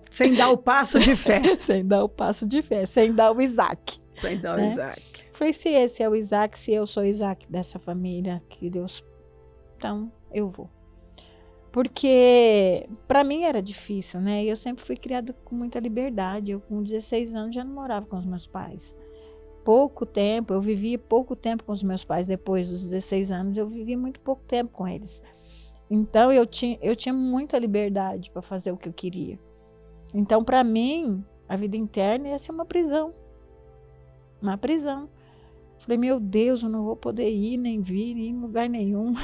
Sem dar o passo de fé. Sem dar o passo de fé, sem dar o Isaac. Sem dar o Isaac. Falei, se esse é o Isaac, se eu sou Isaac dessa família, que Deus... Então, eu vou. Porque para mim era difícil, né? Eu sempre fui criada com muita liberdade. Eu com 16 anos já não morava com os meus pais. Eu vivia pouco tempo com os meus pais. Depois dos 16 anos, eu vivi muito pouco tempo com eles. Então, eu tinha muita liberdade para fazer o que eu queria. Então, para mim, a vida interna ia ser uma prisão. Uma prisão. Falei, meu Deus, eu não vou poder ir, nem vir, nem em lugar nenhum.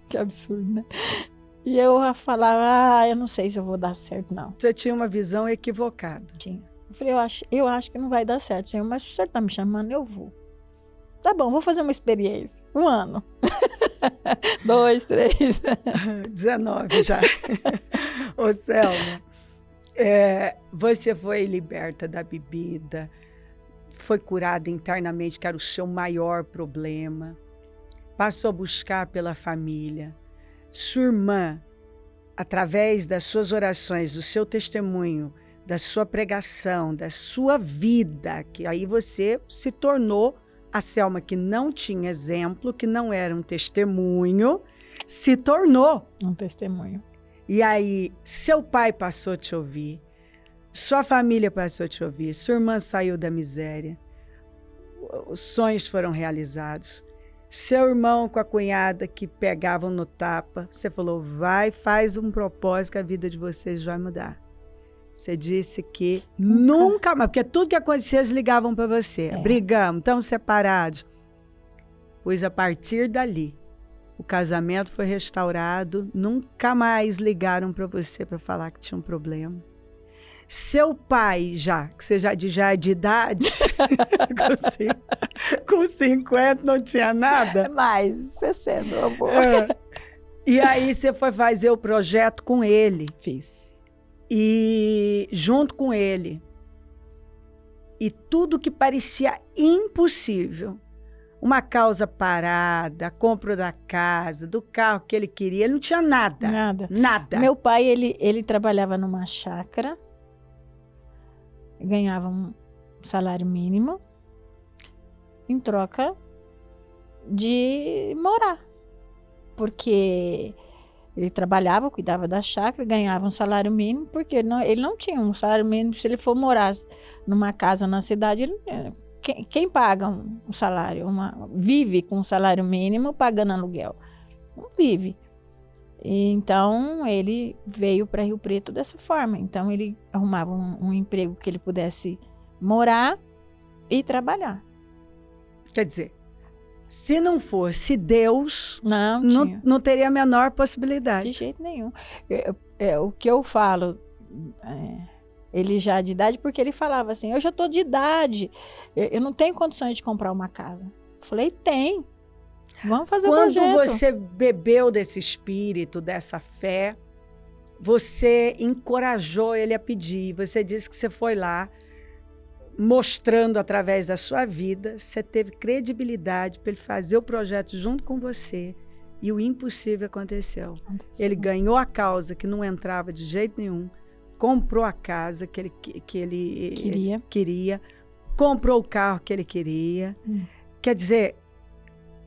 Que absurdo, né? E eu falava, eu não sei se eu vou dar certo, não. Você tinha uma visão equivocada. Tinha. Eu falei, eu acho que não vai dar certo, Senhor, mas se o Senhor está me chamando, eu vou. Tá bom, vou fazer uma experiência. 1 ano. 2, 3. 19 já. Ô, Selma, você foi liberta da bebida, foi curada internamente, que era o seu maior problema, passou a buscar pela família. Sua irmã, através das suas orações, do seu testemunho, da sua pregação, da sua vida, que aí você se tornou a Selma, que não tinha exemplo, que não era um testemunho, se tornou um testemunho. E aí, seu pai passou a te ouvir, sua família passou a te ouvir, sua irmã saiu da miséria, os sonhos foram realizados. Seu irmão com a cunhada que pegavam no tapa, você falou, vai, faz um propósito que a vida de vocês vai mudar. Você disse que nunca mais, porque tudo que acontecia eles ligavam para você. Brigamos, estamos separados. Pois a partir dali, o casamento foi restaurado, nunca mais ligaram para você para falar que tinha um problema. Seu pai, que você já é de idade, com 50 não tinha nada. Mais 60, amor. E aí você foi fazer o projeto com ele. Fiz. E junto com ele. E tudo que parecia impossível. Uma causa parada, a compra da casa, do carro que ele queria, ele não tinha nada. Nada. Meu pai, ele trabalhava numa chácara, ganhava um salário mínimo em troca de morar. Porque ele trabalhava, cuidava da chácara, ganhava um salário mínimo, porque ele não tinha um salário mínimo. Se ele for morar numa casa na cidade, quem paga um salário? Vive com um salário mínimo pagando aluguel? Não vive. Então, ele veio para Rio Preto dessa forma. Então, ele arrumava um emprego que ele pudesse morar e trabalhar. Quer dizer, se não fosse Deus, não teria a menor possibilidade. De jeito nenhum. O que eu falo, ele já de idade, porque ele falava assim, eu já estou de idade, eu não tenho condições de comprar uma casa. Eu falei, tem. Vamos fazer o projeto. Quando você bebeu desse espírito, dessa fé, você encorajou ele a pedir. Você disse que você foi lá, mostrando através da sua vida, você teve credibilidade para ele fazer o projeto junto com você. E o impossível aconteceu. Ele ganhou a causa que não entrava de jeito nenhum, comprou a casa que ele queria, comprou o carro que ele queria. Quer dizer,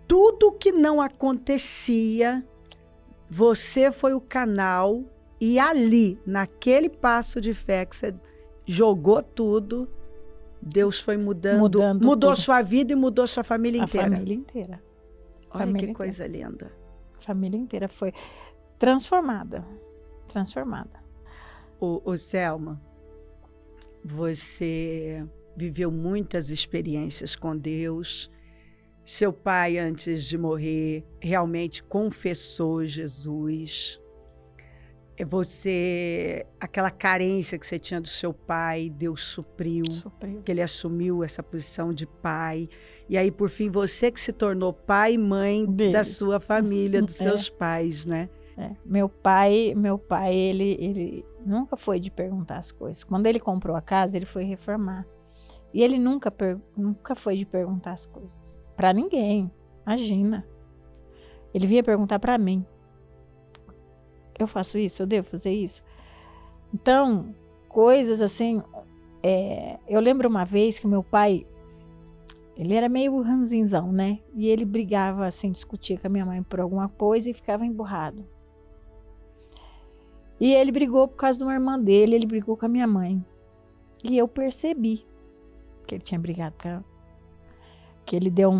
tudo que não acontecia, você foi o canal e ali, naquele passo de fé que você jogou tudo, Deus foi mudou tudo. Sua vida e mudou sua família inteira. A família inteira. Olha família que coisa linda. A família inteira foi transformada. Ô Selma, você viveu muitas experiências com Deus. Seu pai, antes de morrer, realmente confessou Jesus. Aquela carência que você tinha do seu pai, Deus supriu. Que ele assumiu essa posição de pai. E aí, por fim, você que se tornou pai e mãe da sua família, dos seus pais, né? Meu pai, ele nunca foi de perguntar as coisas. Quando ele comprou a casa, ele foi reformar. E ele nunca foi de perguntar as coisas. Para ninguém, imagina. Ele vinha perguntar para mim. Eu faço isso? Eu devo fazer isso? Então, coisas assim... eu lembro uma vez que meu pai... Ele era meio ranzinzão, né? E ele brigava, assim, discutia com a minha mãe por alguma coisa e ficava emburrado. E ele brigou por causa de uma irmã dele, ele brigou com a minha mãe. E eu percebi que ele tinha brigado com ela. Que ele deu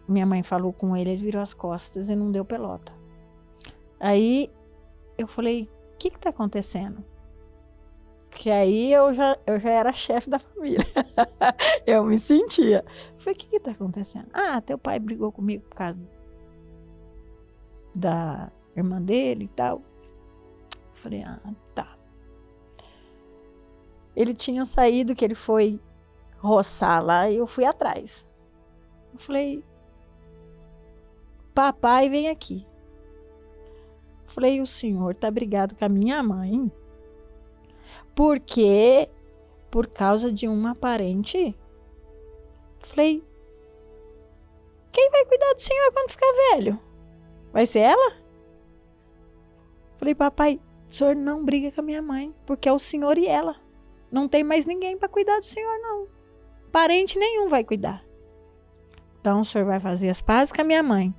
minha mãe falou com ele, ele virou as costas e não deu pelota. Aí eu falei, o que tá acontecendo? Porque aí eu já era chefe da família. Eu me sentia. Eu falei, o que tá acontecendo? Teu pai brigou comigo por causa da irmã dele e tal. Eu falei, tá. Ele tinha saído, que ele foi roçar lá e eu fui atrás. Eu falei, papai, vem aqui. Eu falei, o senhor tá brigado com a minha mãe? Porque por causa de uma parente? Eu falei, quem vai cuidar do senhor quando ficar velho? Vai ser ela? Eu falei, papai, o senhor não briga com a minha mãe, porque é o senhor e ela. Não tem mais ninguém para cuidar do senhor, não. Parente nenhum vai cuidar. Então o senhor vai fazer as pazes com a minha mãe.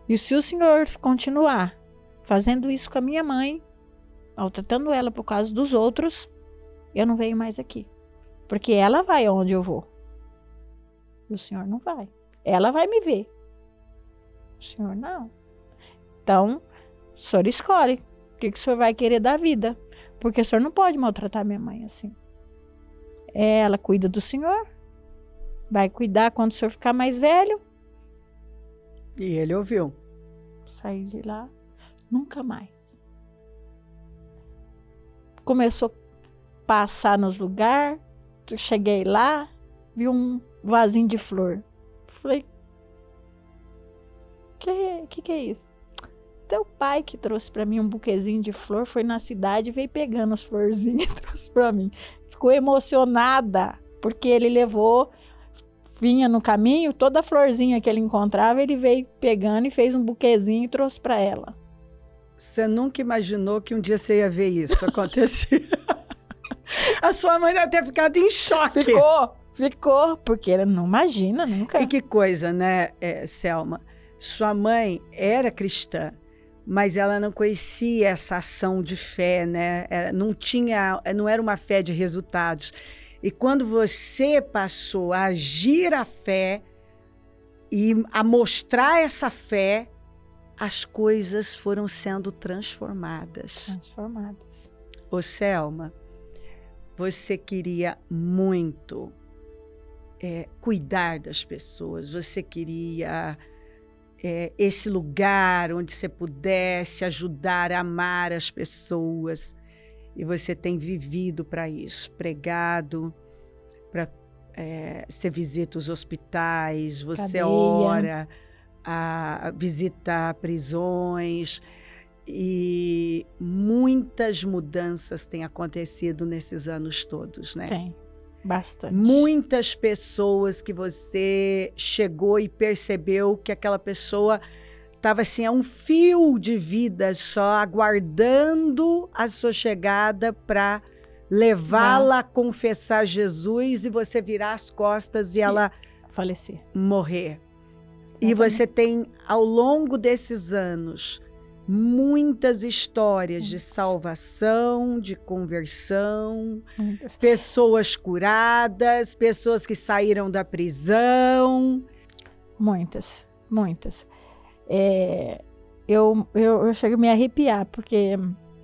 E se o senhor continuar fazendo isso com a minha mãe, maltratando ela por causa dos outros, eu não venho mais aqui. Porque ela vai onde eu vou. E o senhor não vai. Ela vai me ver. O senhor não. Então, o senhor escolhe o que o senhor vai querer da vida. Porque o senhor não pode maltratar minha mãe assim. Ela cuida do senhor. Vai cuidar quando o senhor ficar mais velho. E ele ouviu. Saí de lá. Nunca mais. Começou a passar nos lugares. Cheguei lá. Vi um vasinho de flor. Falei, que é isso? Teu pai que trouxe pra mim um buquezinho de flor, foi na cidade e veio pegando as florzinhas e trouxe pra mim. Ficou emocionada, porque ele levou, vinha no caminho, toda florzinha que ele encontrava, ele veio pegando e fez um buquezinho e trouxe pra ela. Você nunca imaginou que um dia você ia ver isso acontecer? A sua mãe deve ter ficado em choque. Ficou, porque ela não imagina nunca. E que coisa, né, Selma? Sua mãe era cristã, mas ela não conhecia essa ação de fé, né? Não era uma fé de resultados. E quando você passou a agir a fé e a mostrar essa fé, as coisas foram sendo transformadas. Ô, Selma, você queria muito cuidar das pessoas, você queria esse lugar onde você pudesse ajudar a amar as pessoas, e você tem vivido para isso, pregado, você visita os hospitais, você ora, visita prisões, e muitas mudanças têm acontecido nesses anos todos, né? Tem. Bastante. Muitas pessoas que você chegou e percebeu que aquela pessoa estava assim, a um fio de vida só, aguardando a sua chegada para levá-la a confessar Jesus e você virar as costas e ela falecer, morrer. E você tem, ao longo desses anos, muitas histórias de salvação, de conversão, pessoas curadas, pessoas que saíram da prisão. Muitas. Eu chego a me arrepiar, porque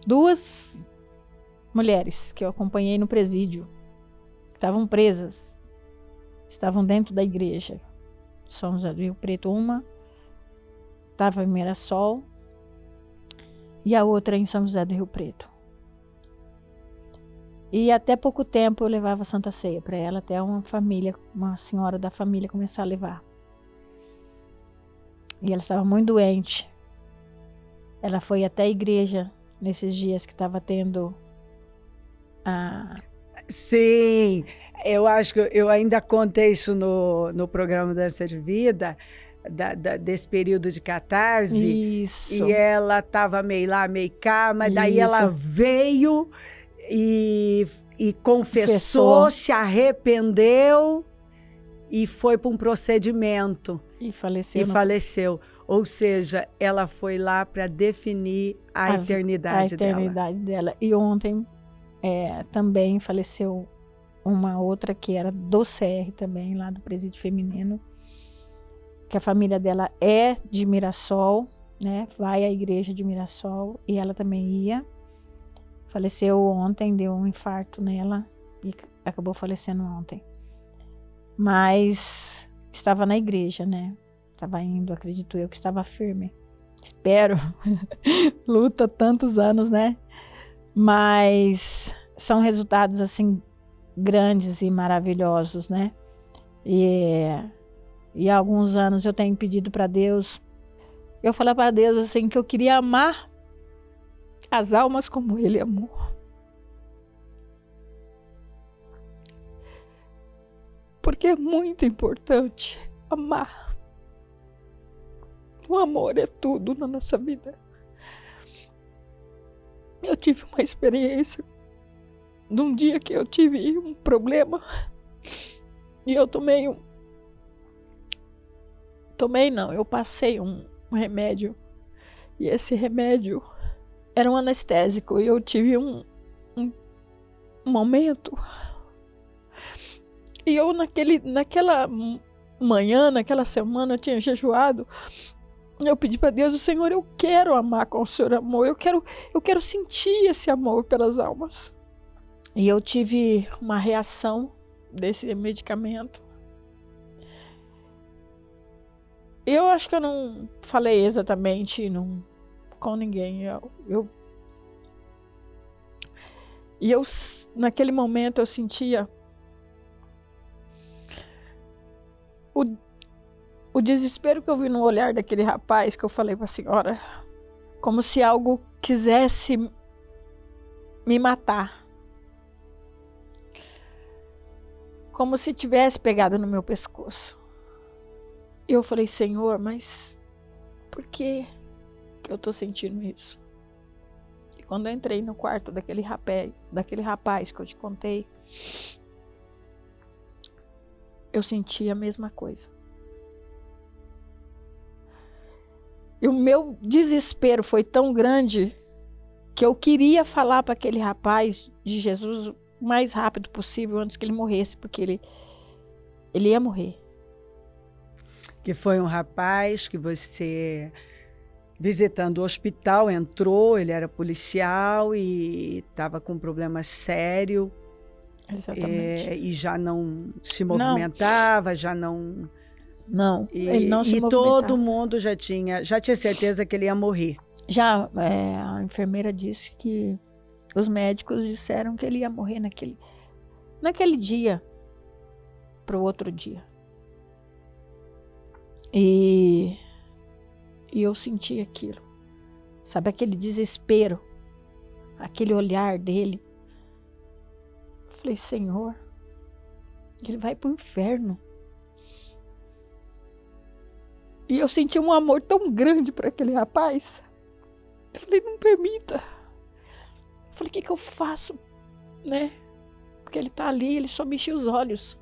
2 mulheres que eu acompanhei no presídio, que estavam presas, estavam dentro da igreja, São José do Rio Preto. Uma estava em Mirassol, e a outra em São José do Rio Preto. E até pouco tempo eu levava Santa Ceia para ela, até uma senhora da família começar a levar. E ela estava muito doente. Ela foi até a igreja nesses dias que estava tendo a... Sim, eu acho que eu ainda contei isso no programa Dança de Vida, desse período de catarse. Isso. E ela estava meio lá, meio cá, mas daí ela veio e confessou, se arrependeu e foi para um procedimento. E faleceu. Ou seja, ela foi lá para definir a eternidade dela. E ontem também faleceu uma outra que era do CR também, lá do Presídio Feminino, que a família dela é de Mirassol, né? Vai à igreja de Mirassol e ela também ia. Faleceu ontem, deu um infarto nela e acabou falecendo ontem. Mas estava na igreja, né? Estava indo, acredito eu, que estava firme. Espero. Luta tantos anos, né? Mas são resultados assim grandes e maravilhosos, né? E há alguns anos eu tenho pedido para Deus, eu falei para Deus assim que eu queria amar as almas como Ele amou. Porque é muito importante amar. O amor é tudo na nossa vida. Eu tive uma experiência num dia que eu tive um problema e eu tomei tomei não, eu passei um remédio. E esse remédio era um anestésico. E eu tive um momento. E eu naquela manhã, naquela semana, eu tinha jejuado. Eu pedi para Deus, o Senhor, eu quero amar como o Senhor amou. Eu quero sentir esse amor pelas almas. E eu tive uma reação desse medicamento. Eu acho que eu não falei exatamente com ninguém. Naquele momento, eu sentia o desespero que eu vi no olhar daquele rapaz, que eu falei para a senhora, como se algo quisesse me matar. Como se tivesse pegado no meu pescoço. Eu falei, Senhor, mas por que eu estou sentindo isso? E quando eu entrei no quarto daquele rapaz que eu te contei, eu senti a mesma coisa. E o meu desespero foi tão grande que eu queria falar para aquele rapaz de Jesus o mais rápido possível antes que ele morresse, porque ele ia morrer. Que foi um rapaz que você, visitando o hospital, entrou, ele era policial e estava com um problema sério. Exatamente. E já não se movimentava, já não... Não, ele não se movimentava. E todo mundo já tinha certeza que ele ia morrer. Já, a enfermeira disse que os médicos disseram que ele ia morrer naquele dia, para o outro dia. E eu senti aquilo, sabe, aquele desespero, aquele olhar dele. Eu falei, Senhor, ele vai para o inferno. E eu senti um amor tão grande para aquele rapaz. Eu falei, não permita. Eu falei, o que eu faço, né? Porque ele tá ali, ele só mexia os olhos.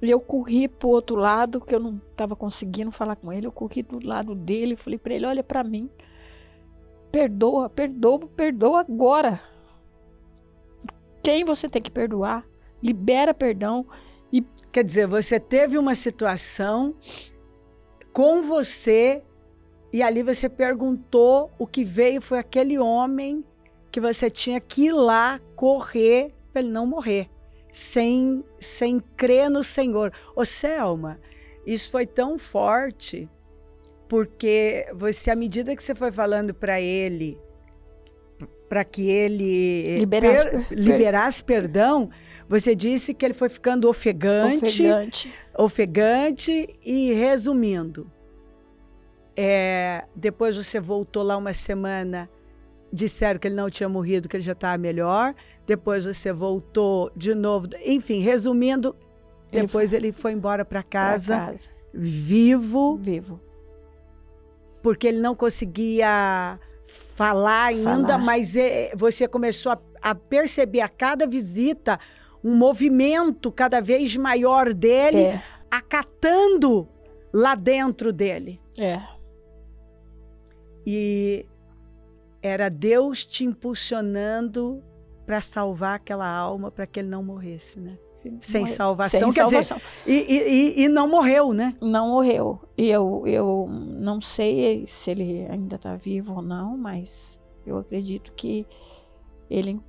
E eu corri pro outro lado, que eu não estava conseguindo falar com ele. Eu corri do lado dele, falei para ele, olha para mim. Perdoa agora. Quem você tem que perdoar? Libera perdão. Quer dizer, você teve uma situação com você e ali você perguntou, o que veio foi aquele homem que você tinha que ir lá correr para ele não morrer. Sem crer no Senhor. Ô Selma, isso foi tão forte, porque você, à medida que você foi falando para ele, para que ele liberasse perdão, você disse que ele foi ficando ofegante e resumindo. Depois você voltou lá uma semana, disseram que ele não tinha morrido, que ele já estava melhor. Depois você voltou de novo. Enfim, resumindo, depois ele foi embora para casa, vivo. Porque ele não conseguia falar ainda, mas você começou a perceber a cada visita um movimento cada vez maior dele, acatando lá dentro dele. E era Deus te impulsionando para salvar aquela alma, para que ele não morresse, né? Sem salvação, quer dizer, e não morreu, né? Não morreu. E eu não sei se ele ainda está vivo ou não, mas eu acredito que ele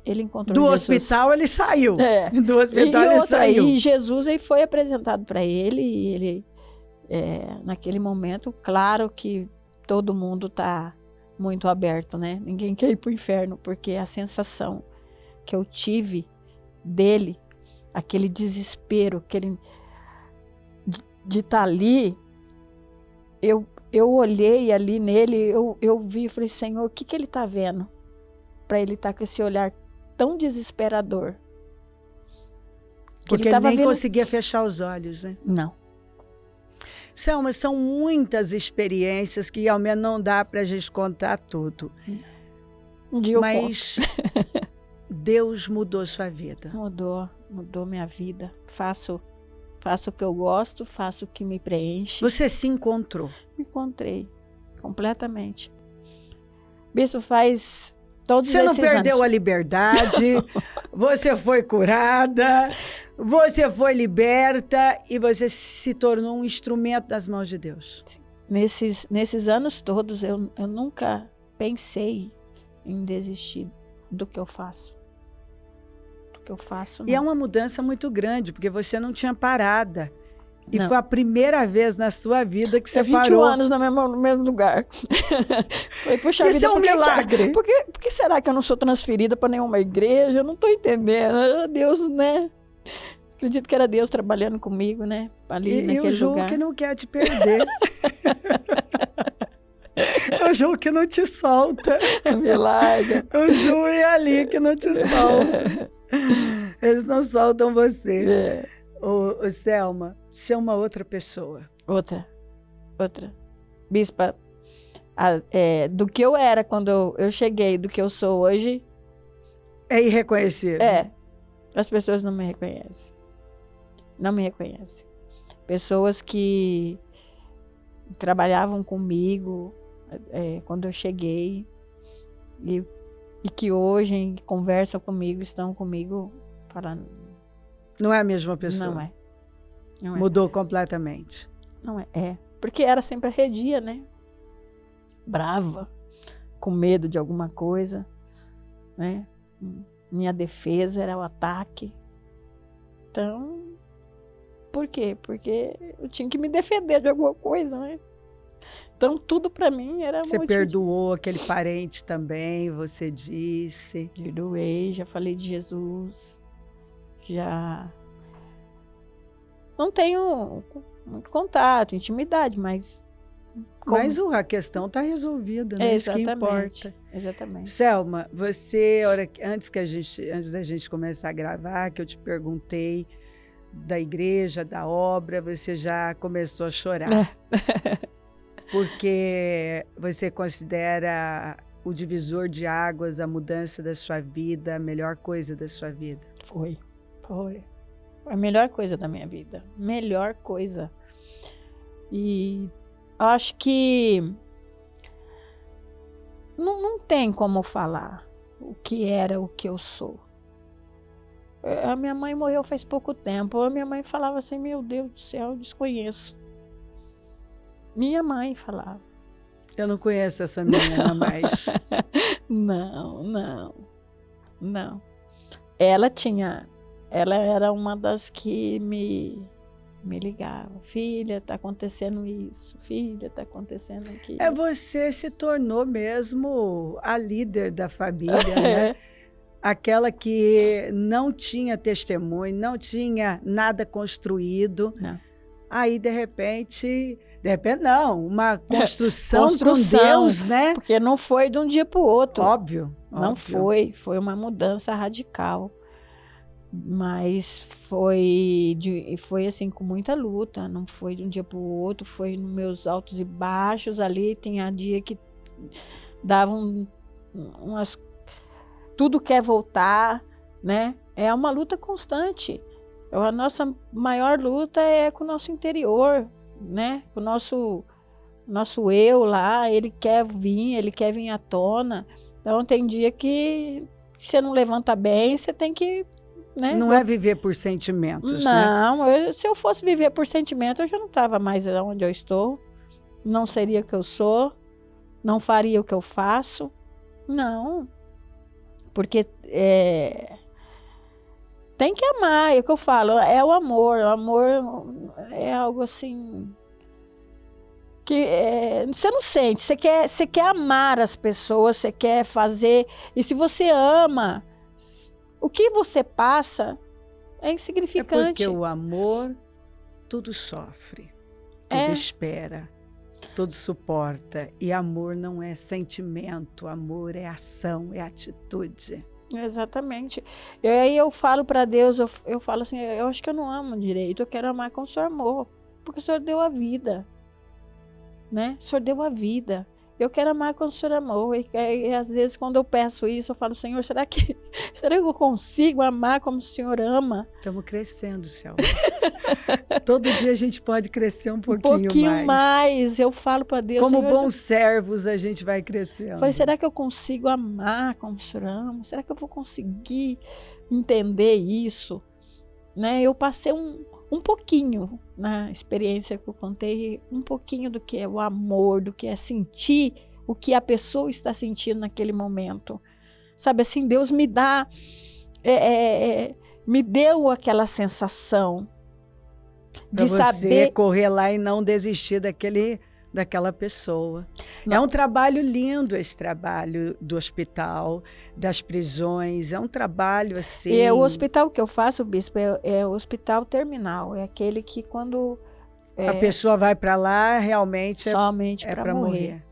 encontrou do Jesus. Hospital ele saiu. Do hospital ele saiu. E Jesus aí foi apresentado para ele, e ele, naquele momento, claro que todo mundo está muito aberto, né? Ninguém quer ir para o inferno, porque a sensação que eu tive dele, aquele desespero, de estar ali, eu olhei ali nele, eu vi e falei, Senhor, o que ele está vendo? Para ele estar com esse olhar tão desesperador. Porque ele nem conseguia fechar os olhos, né? Não. Selma, são muitas experiências que ao menos não dá para a gente contar tudo. Um dia eu Mas Deus mudou sua vida. Mudou minha vida. Faço faço o que eu gosto, faço o que me preenche. Você se encontrou. Me encontrei completamente. Bispo, faz todos Você não esses perdeu anos. a liberdade, você foi curada, você foi liberta e você se tornou um instrumento das mãos de Deus. Nesses anos todos, eu nunca pensei em desistir do que eu faço. Do que eu faço, não. E é uma mudança muito grande, porque você não tinha parada. E Não. foi a primeira vez na sua vida que você 21 parou. anos no mesmo lugar. Foi, puxa Isso vida, é um milagre. Por que será que eu não sou transferida para nenhuma igreja? Eu não estou entendendo. Deus, né? Acredito que era Deus trabalhando comigo, né? Ali naquele lugar. E o Ju que não quer te perder. O Ju que não te solta. Me larga. O Ju e a Ali que não te solta. Eles não soltam você. É. Ô, Selma, você é uma outra pessoa. Outra. Bispa, do que eu era quando eu cheguei, do que eu sou hoje, É irreconhecível. as pessoas não me reconhecem. Não me reconhecem. Pessoas que trabalhavam comigo quando eu cheguei e que hoje conversam comigo, estão comigo, falando. Não é a mesma pessoa. Não é. Não é. Mudou completamente. Não é. Porque era sempre arredia, né? Brava, com medo de alguma coisa, né? Minha defesa era o ataque. Então, por quê? Porque eu tinha que me defender de alguma coisa, né? Então, tudo para mim era Você muito... perdoou aquele parente também, você disse. Perdoei, já falei de Jesus, já... Não tenho muito contato, intimidade, mas... Mas a questão está resolvida, né? Isso que importa. Exatamente. Selma, você, antes da gente começar a gravar, que eu te perguntei da igreja, da obra, você já começou a chorar. Porque você considera o divisor de águas, a mudança da sua vida, a melhor coisa da sua vida. Foi. A melhor coisa da minha vida. Melhor coisa. E acho que não tem como falar o que era, o que eu sou. A minha mãe morreu faz pouco tempo. A minha mãe falava assim, meu Deus do céu, eu desconheço. Minha mãe falava. Eu não conheço essa menina mais. Não. Ela era uma das que me ligava. Filha, tá acontecendo isso. Filha, tá acontecendo aquilo. Você se tornou mesmo a líder da família, né? Aquela que não tinha testemunho, não tinha nada construído. Não. Aí, de repente não, uma construção com Deus, né? Porque não foi de um dia para o outro. Óbvio. Não foi uma mudança radical. Mas foi assim, com muita luta. Não foi de um dia para o outro, foi nos meus altos e baixos ali. Tinha dia que davam umas... Tudo quer voltar, né? É uma luta constante. A nossa maior luta é com o nosso interior, né? Com o nosso eu lá, ele quer vir à tona. Então tem dia que você não levanta bem, você tem que... Né? Não é viver por sentimentos, não, né? Se eu fosse viver por sentimento, eu já não estava mais onde eu estou. Não seria o que eu sou. Não faria o que eu faço. Não. Porque tem que amar, é o que eu falo, é o amor. O amor é algo assim que você não sente. Você quer amar as pessoas, você quer fazer. E se você ama, o que você passa é insignificante. É porque o amor tudo sofre, tudo espera, tudo suporta. E amor não é sentimento, amor é ação, é atitude. Exatamente. E aí eu falo para Deus, eu falo assim, eu acho que eu não amo direito, eu quero amar como o Senhor amou, porque o Senhor deu a vida, né? O Senhor deu a vida. Eu quero amar como o Senhor amou. E às vezes, quando eu peço isso, eu falo, Senhor, será que eu consigo amar como o Senhor ama? Estamos crescendo, Selma. Todo dia a gente pode crescer um Um pouquinho pouquinho mais. Eu falo para Deus, Como Senhor, bons servos, a gente vai crescendo. falei, será que eu consigo amar como o Senhor ama? Será que eu vou conseguir entender isso? Né? Eu passei um pouquinho na experiência que eu contei, um pouquinho do que é o amor, do que é sentir o que a pessoa está sentindo naquele momento. Sabe assim, Deus me dá, me deu aquela sensação de Pra você saber correr lá e não desistir daquela pessoa. Não. É um trabalho lindo esse trabalho do hospital, das prisões, é um trabalho assim... E o hospital que eu faço, bispo, é o hospital terminal, é aquele que quando... a pessoa vai para lá, realmente somente é para para morrer.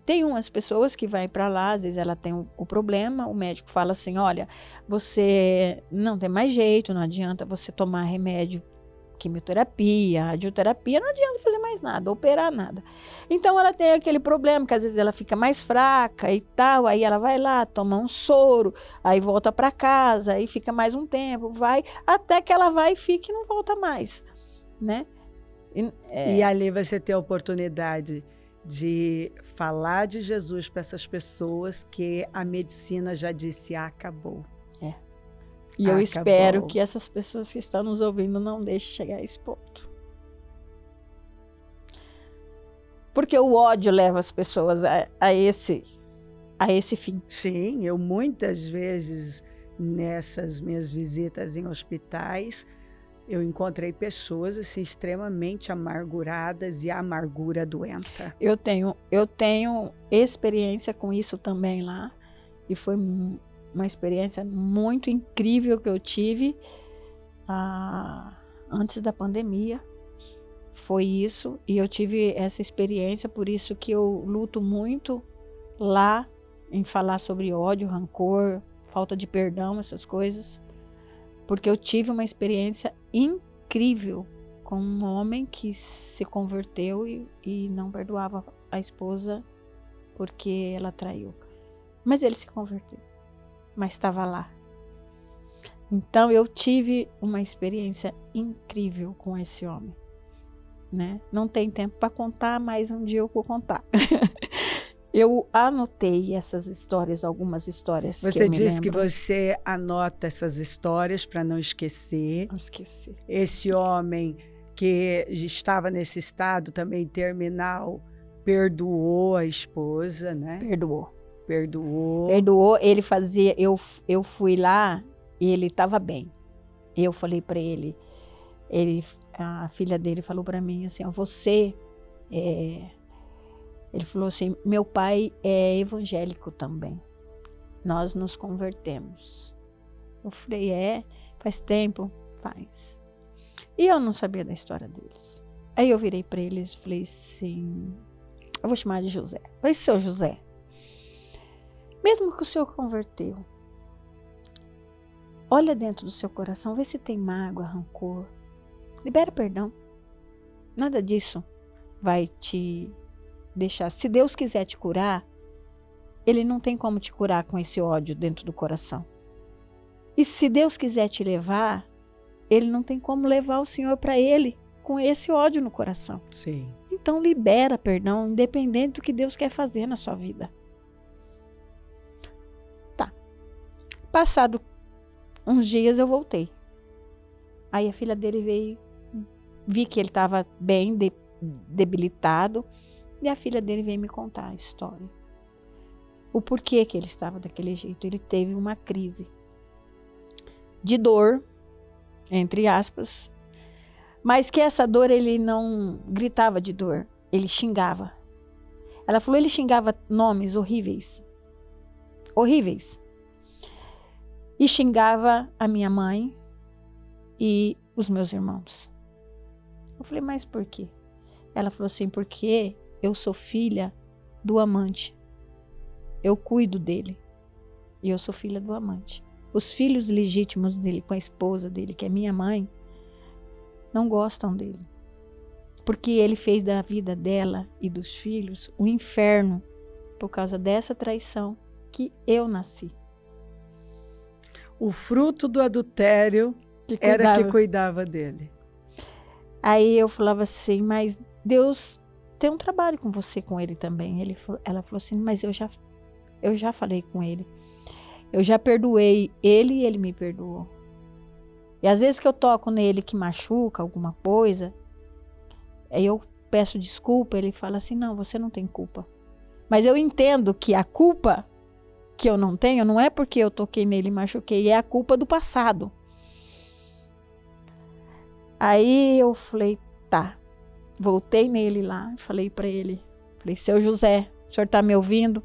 Tem umas pessoas que vai para lá, às vezes ela tem o problema, o médico fala assim, olha, você não tem mais jeito, não adianta você tomar remédio, quimioterapia, radioterapia, não adianta fazer mais nada, operar nada. Então ela tem aquele problema, que às vezes ela fica mais fraca e tal, aí ela vai lá, toma um soro, aí volta para casa, aí fica mais um tempo, vai, até que ela vai e fica e não volta mais, né? E ali você tem a oportunidade de falar de Jesus para essas pessoas que a medicina já disse, acabou. E eu espero que essas pessoas que estão nos ouvindo não deixem chegar a esse ponto. Porque o ódio leva as pessoas a esse fim. Sim, eu muitas vezes, nessas minhas visitas em hospitais, eu encontrei pessoas assim, extremamente amarguradas e a amargura doenta. Eu tenho experiência com isso também lá. E foi uma experiência muito incrível que eu tive antes da pandemia. Foi isso. E eu tive essa experiência, por isso que eu luto muito lá em falar sobre ódio, rancor, falta de perdão, essas coisas. Porque eu tive uma experiência incrível com um homem que se converteu e não perdoava a esposa porque ela traiu. Mas ele se converteu. Mas estava lá. Então eu tive uma experiência incrível com esse homem, né? Não tem tempo para contar, mas um dia eu vou contar. Eu anotei essas histórias, algumas histórias que eu me lembro. Você disse que você anota essas histórias para não esquecer. Não esqueci. Esse homem que estava nesse estado também terminal perdoou a esposa, né? Perdoou, ele fazia, eu fui lá e ele estava bem. Eu falei para ele, a filha dele falou para mim assim, ó, ele falou assim, meu pai é evangélico também, nós nos convertemos. Eu falei, faz tempo? Faz. E eu não sabia da história deles. Aí eu virei para eles e falei assim, eu vou chamar de José. Eu falei, seu José, mesmo que o senhor converteu, olha dentro do seu coração, vê se tem mágoa, rancor. Libera perdão. Nada disso vai te deixar. Se Deus quiser te curar, Ele não tem como te curar com esse ódio dentro do coração. E se Deus quiser te levar, Ele não tem como levar o senhor para Ele com esse ódio no coração. Sim. Então libera perdão, independente do que Deus quer fazer na sua vida. Passado uns dias eu voltei. Aí a filha dele veio, vi que ele estava bem debilitado, e a filha dele veio me contar a história. O porquê que ele estava daquele jeito. Ele teve uma crise de dor, entre aspas, mas que essa dor ele não gritava de dor, ele xingava. Ela falou, ele xingava nomes horríveis. Horríveis. E xingava a minha mãe e os meus irmãos. Eu falei, mas por quê? Ela falou assim, porque eu sou filha do amante. Eu cuido dele. E eu sou filha do amante. Os filhos legítimos dele, com a esposa dele, que é minha mãe, não gostam dele. Porque ele fez da vida dela e dos filhos o inferno por causa dessa traição que eu nasci. O fruto do adultério era que cuidava dele. Aí eu falava assim, mas Deus tem um trabalho com você, com ele também. Ela falou assim, mas eu já falei com ele. Eu já perdoei ele e ele me perdoou. E às vezes que eu toco nele que machuca alguma coisa, aí eu peço desculpa, ele fala assim, não, você não tem culpa. Mas eu entendo que a culpa que eu não tenho não é porque eu toquei nele e machuquei, é a culpa do passado. Aí eu falei, tá. Voltei nele lá, falei para ele, falei, seu José, o senhor tá me ouvindo?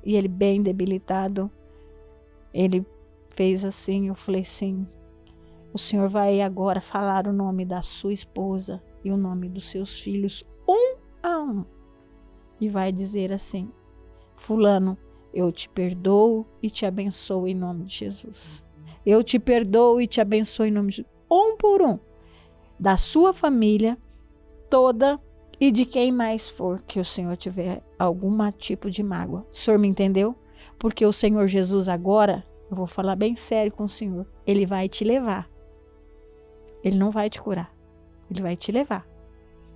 E ele bem debilitado, ele fez assim, eu falei assim, o senhor vai agora falar o nome da sua esposa e o nome dos seus filhos, um a um. E vai dizer assim, fulano, eu te perdoo e te abençoo em nome de Jesus. Eu te perdoo e te abençoo em nome de Jesus. Um por um. Da sua família toda e de quem mais for que o Senhor tiver algum tipo de mágoa. O senhor me entendeu? Porque o Senhor Jesus agora, eu vou falar bem sério com o Senhor, ele vai te levar. Ele não vai te curar. Ele vai te levar.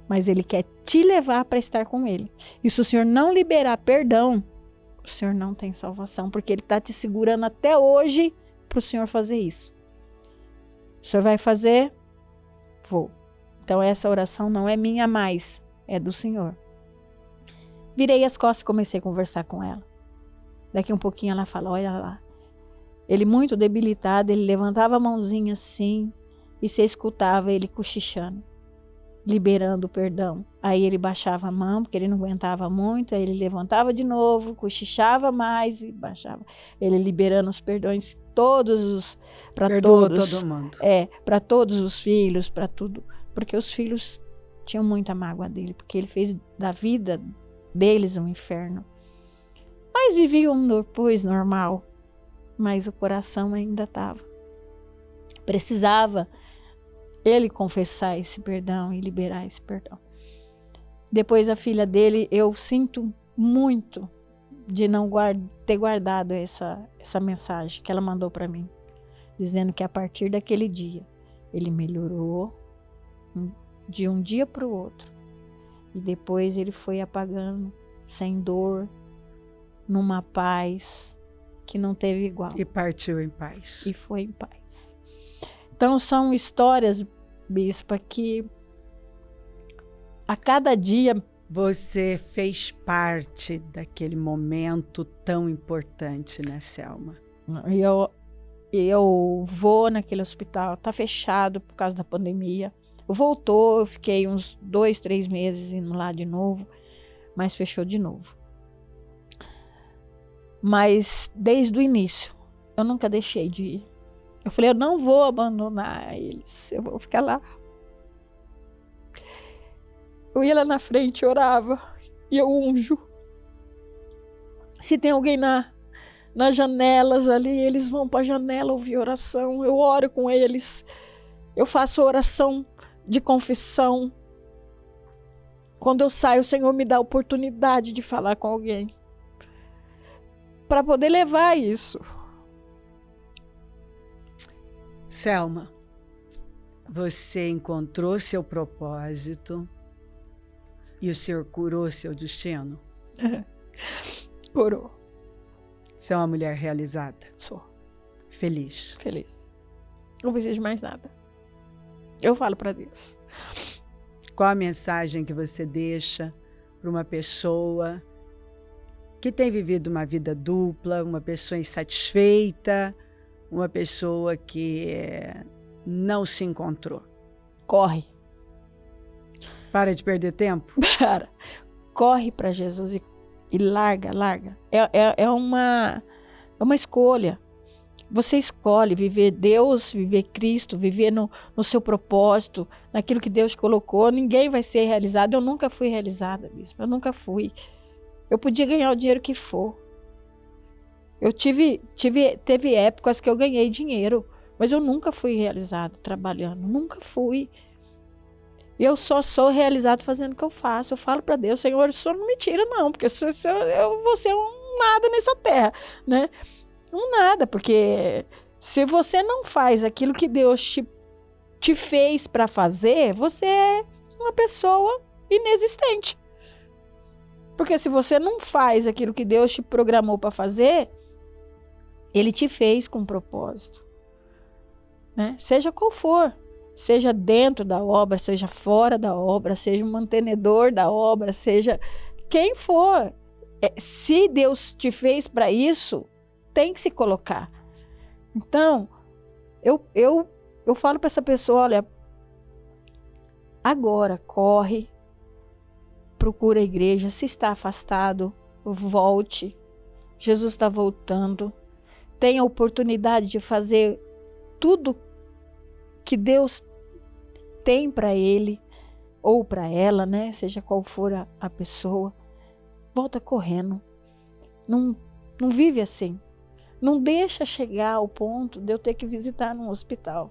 Mas ele quer te levar para estar com ele. E se o Senhor não liberar perdão, o Senhor não tem salvação, porque ele está te segurando até hoje para o Senhor fazer isso. O Senhor vai fazer? Vou. Então essa oração não é minha mais, é do Senhor. Virei as costas e comecei a conversar com ela. Daqui um pouquinho ela fala, olha lá. Ele muito debilitado, ele levantava a mãozinha assim e você escutava ele cochichando, liberando o perdão. Aí ele baixava a mão, porque ele não aguentava muito, aí ele levantava de novo, cochichava mais e baixava. Ele liberando os perdões todos para todos. Todo mundo. Para todos os filhos, para tudo. Porque os filhos tinham muita mágoa dele, porque ele fez da vida deles um inferno. Mas viviam depois normal, mas o coração ainda estava. Precisava ele confessar esse perdão e liberar esse perdão. Depois a filha dele, eu sinto muito de não ter guardado essa mensagem que ela mandou para mim, dizendo que a partir daquele dia ele melhorou de um dia para o outro e depois ele foi apagando sem dor, numa paz que não teve igual. E partiu em paz. E foi em paz. Então são histórias, bispa, que a cada dia você fez parte daquele momento tão importante, né, Selma? Eu vou naquele hospital, tá fechado por causa da pandemia. Voltou, eu fiquei uns 2, 3 meses indo lá de novo, mas fechou de novo. Mas desde o início, eu nunca deixei de ir. Eu falei, eu não vou abandonar eles, eu vou ficar lá. Eu ia lá na frente, orava, e eu unjo. Se tem alguém nas janelas ali, eles vão para a janela ouvir oração, eu oro com eles. Eu faço oração de confissão. Quando eu saio, o Senhor me dá a oportunidade de falar com alguém, para poder levar isso. Selma, você encontrou seu propósito e o Senhor curou seu destino? Curou. Você é uma mulher realizada? Sou. Feliz? Feliz. Não preciso de mais nada. Eu falo para Deus. Qual a mensagem que você deixa para uma pessoa que tem vivido uma vida dupla, uma pessoa insatisfeita, uma pessoa que não se encontrou? Corre. Para de perder tempo? Para. Corre para Jesus e larga. É uma escolha. Você escolhe viver Deus, viver Cristo, viver no seu propósito, naquilo que Deus colocou. Ninguém vai ser realizado. Eu nunca fui realizada, bispo. Eu nunca fui. Eu podia ganhar o dinheiro que for. Eu teve épocas que eu ganhei dinheiro, mas eu nunca fui realizada trabalhando. Nunca fui. Eu só sou realizado fazendo o que eu faço. Eu falo para Deus, Senhor, o Senhor não me tira não, porque eu vou ser um nada nessa terra, né? Um nada, porque se você não faz aquilo que Deus te fez para fazer, você é uma pessoa inexistente. Porque se você não faz aquilo que Deus te programou para fazer, Ele te fez com um propósito, né? Seja qual for, seja dentro da obra, seja fora da obra, seja um mantenedor da obra, seja quem for. Se Deus te fez para isso, tem que se colocar. Então, eu falo para essa pessoa, olha, agora corre, procura a igreja, se está afastado, volte. Jesus está voltando. Tenha a oportunidade de fazer tudo que Deus tem para ele ou para ela, né? Seja qual for a pessoa. Volta correndo. Não vive assim. Não deixa chegar ao ponto de eu ter que visitar num hospital.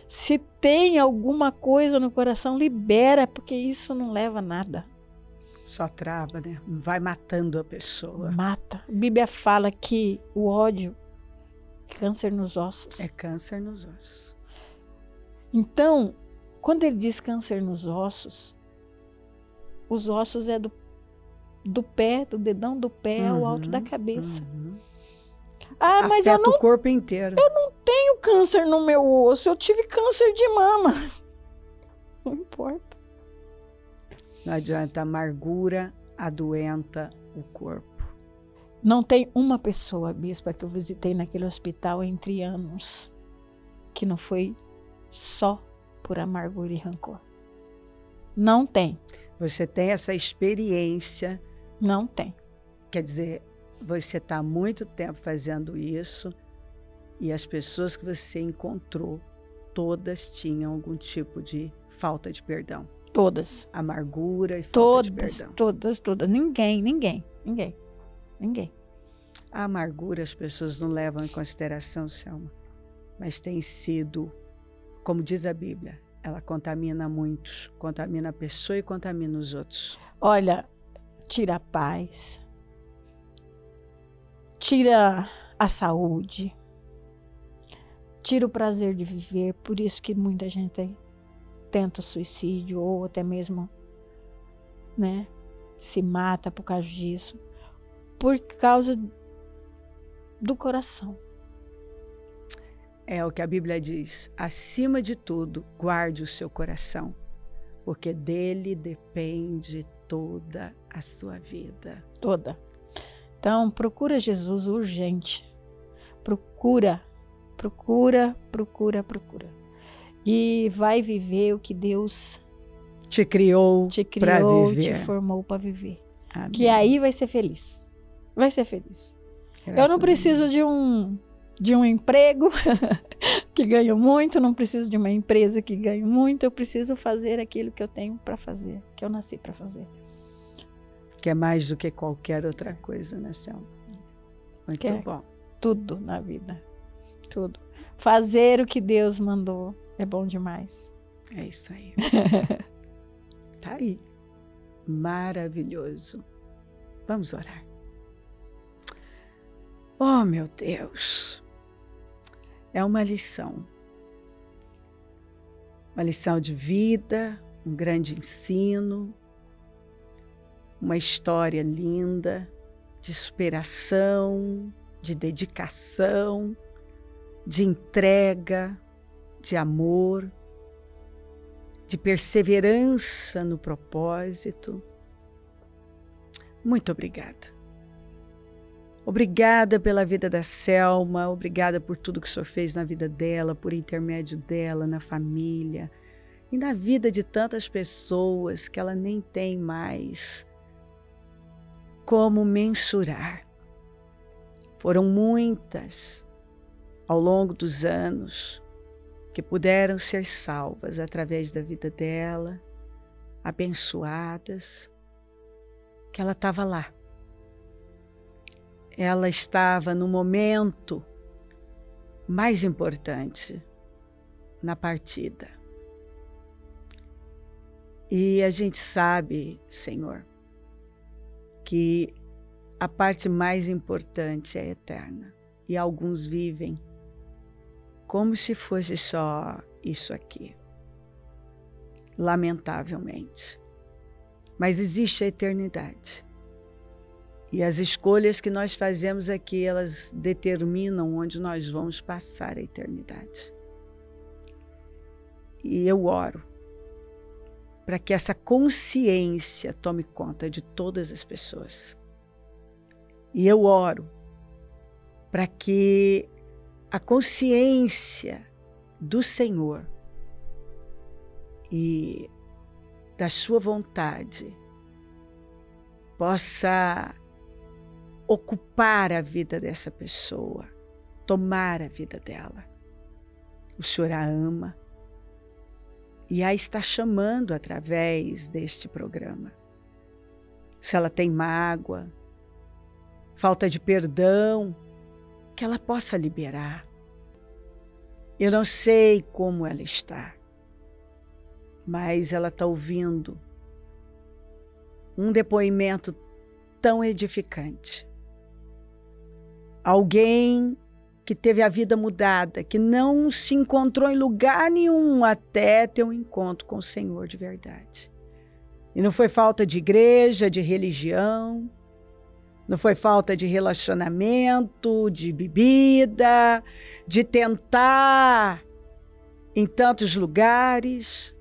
Se tem alguma coisa no coração, libera, porque isso não leva a nada. Só trava, né? Vai matando a pessoa. Mata. A Bíblia fala que o ódio é câncer nos ossos. É câncer nos ossos. Então, quando ele diz câncer nos ossos, os ossos é do pé, do dedão do pé ao alto da cabeça. Ah, mas afeta o corpo inteiro. Eu não tenho câncer no meu osso, eu tive câncer de mama. Não importa. Não adianta, a amargura adoenta o corpo. Não tem uma pessoa, bispa, que eu visitei naquele hospital entre anos que não foi só por amargura e rancor. Não tem. Você tem essa experiência. Não tem. Quer dizer, você está há muito tempo fazendo isso e as pessoas que você encontrou, todas tinham algum tipo de falta de perdão. Todas. Amargura e falta de perdão. Todas. Ninguém. A amargura as pessoas não levam em consideração, Selma, mas tem sido, como diz a Bíblia, ela contamina muitos, contamina a pessoa e contamina os outros. Olha, tira a paz, tira a saúde, tira o prazer de viver, por isso que muita gente tenta suicídio ou até mesmo, né, se mata por causa disso, por causa do coração. É o que a Bíblia diz, acima de tudo, guarde o seu coração, porque dele depende toda a sua vida. Toda. Então, procura Jesus urgente. Procura. E vai viver o que Deus te criou para viver. Te formou para viver. Amém. Que aí vai ser feliz. Vai ser feliz. Graças Eu não preciso de um emprego que ganho muito, não preciso de uma empresa que ganhe muito, eu preciso fazer aquilo que eu tenho para fazer, que eu nasci para fazer. Que é mais do que qualquer outra coisa, né, Selma? Muito bom. Tudo na vida. Tudo. Fazer o que Deus mandou é bom demais. É isso aí. Tá aí. Maravilhoso. Vamos orar. Oh, meu Deus. É uma lição. Uma lição de vida, um grande ensino, uma história linda de superação, de dedicação, de entrega, de amor, de perseverança no propósito. Muito obrigada. Obrigada pela vida da Selma, obrigada por tudo que o Senhor fez na vida dela, por intermédio dela, na família e na vida de tantas pessoas que ela nem tem mais como mensurar. Foram muitas ao longo dos anos que puderam ser salvas através da vida dela, abençoadas, que ela estava lá. Ela estava no momento mais importante, na partida. E a gente sabe, Senhor, que a parte mais importante é eterna. E alguns vivem como se fosse só isso aqui. Lamentavelmente. Mas existe a eternidade. E as escolhas que nós fazemos aqui, elas determinam onde nós vamos passar a eternidade. E eu oro para que essa consciência tome conta de todas as pessoas. E eu oro para que a consciência do Senhor e da sua vontade possa ocupar a vida dessa pessoa, tomar a vida dela. O Senhor a ama e a está chamando através deste programa. Se ela tem mágoa, falta de perdão, que ela possa liberar. Eu não sei como ela está, mas ela está ouvindo um depoimento tão edificante. Alguém que teve a vida mudada, que não se encontrou em lugar nenhum até ter um encontro com o Senhor de verdade. E não foi falta de igreja, de religião, não foi falta de relacionamento, de bebida, de tentar em tantos lugares.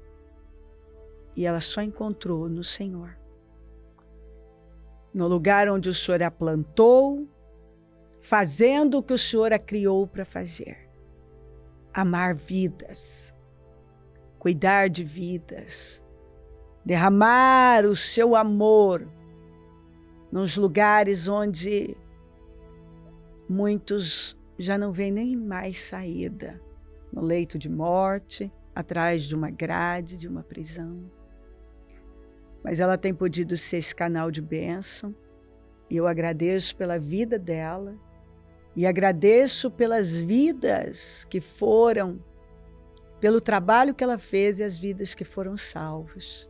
E ela só encontrou no Senhor. No lugar onde o Senhor a plantou, fazendo o que o Senhor a criou para fazer. Amar vidas, cuidar de vidas, derramar o seu amor nos lugares onde muitos já não veem nem mais saída, no leito de morte, atrás de uma grade, de uma prisão. Mas ela tem podido ser esse canal de bênção, e eu agradeço pela vida dela, e agradeço pelas vidas que foram, pelo trabalho que ela fez e as vidas que foram salvas.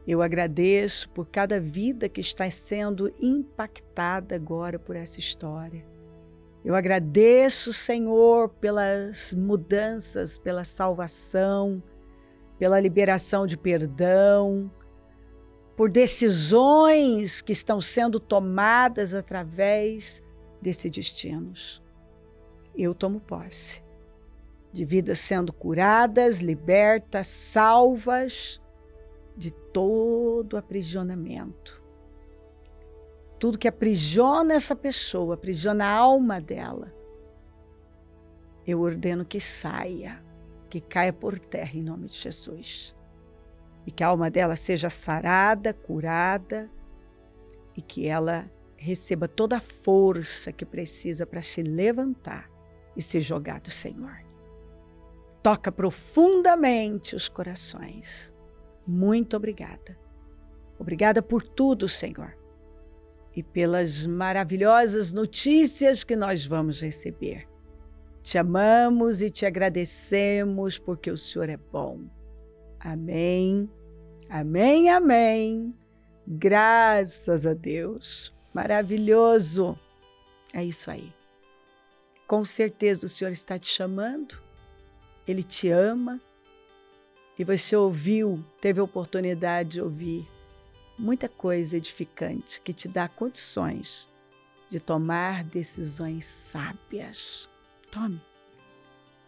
Eu agradeço por cada vida que está sendo impactada agora por essa história. Eu agradeço, Senhor, pelas mudanças, pela salvação, pela liberação de perdão, por decisões que estão sendo tomadas através desses destinos. Eu tomo posse de vidas sendo curadas, libertas, salvas de todo aprisionamento. Tudo que aprisiona essa pessoa, aprisiona a alma dela, eu ordeno que saia, que caia por terra em nome de Jesus. E que a alma dela seja sarada, curada, e que ela receba toda a força que precisa para se levantar e se jogar do Senhor. Toca profundamente os corações. Muito obrigada. Obrigada por tudo, Senhor. E pelas maravilhosas notícias que nós vamos receber. Te amamos e te agradecemos porque o Senhor é bom. Amém, amém, amém. Graças a Deus. Maravilhoso. É isso aí. Com certeza o Senhor está te chamando. Ele te ama. E você ouviu, teve a oportunidade de ouvir muita coisa edificante que te dá condições de tomar decisões sábias. Tome.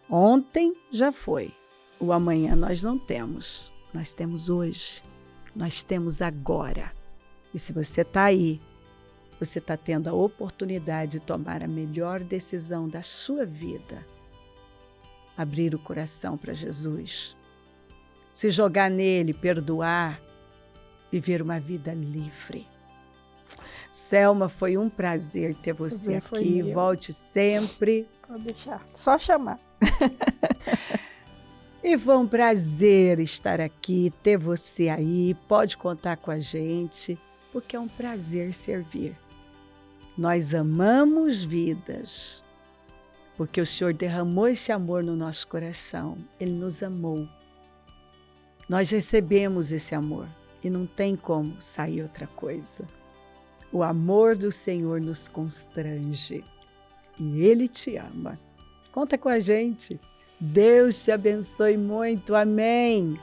Ontem já foi. O amanhã nós não temos. Nós temos hoje. Nós temos agora. E se você está aí, você está tendo a oportunidade de tomar a melhor decisão da sua vida. Abrir o coração para Jesus. Se jogar nele, perdoar, viver uma vida livre. Selma, foi um prazer ter você aqui. Volte sempre. Pode deixar, só chamar. E foi um prazer estar aqui, ter você aí. Pode contar com a gente, porque é um prazer servir. Nós amamos vidas, porque o Senhor derramou esse amor no nosso coração. Ele nos amou. Nós recebemos esse amor e não tem como sair outra coisa. O amor do Senhor nos constrange e Ele te ama. Conta com a gente. Deus te abençoe muito. Amém.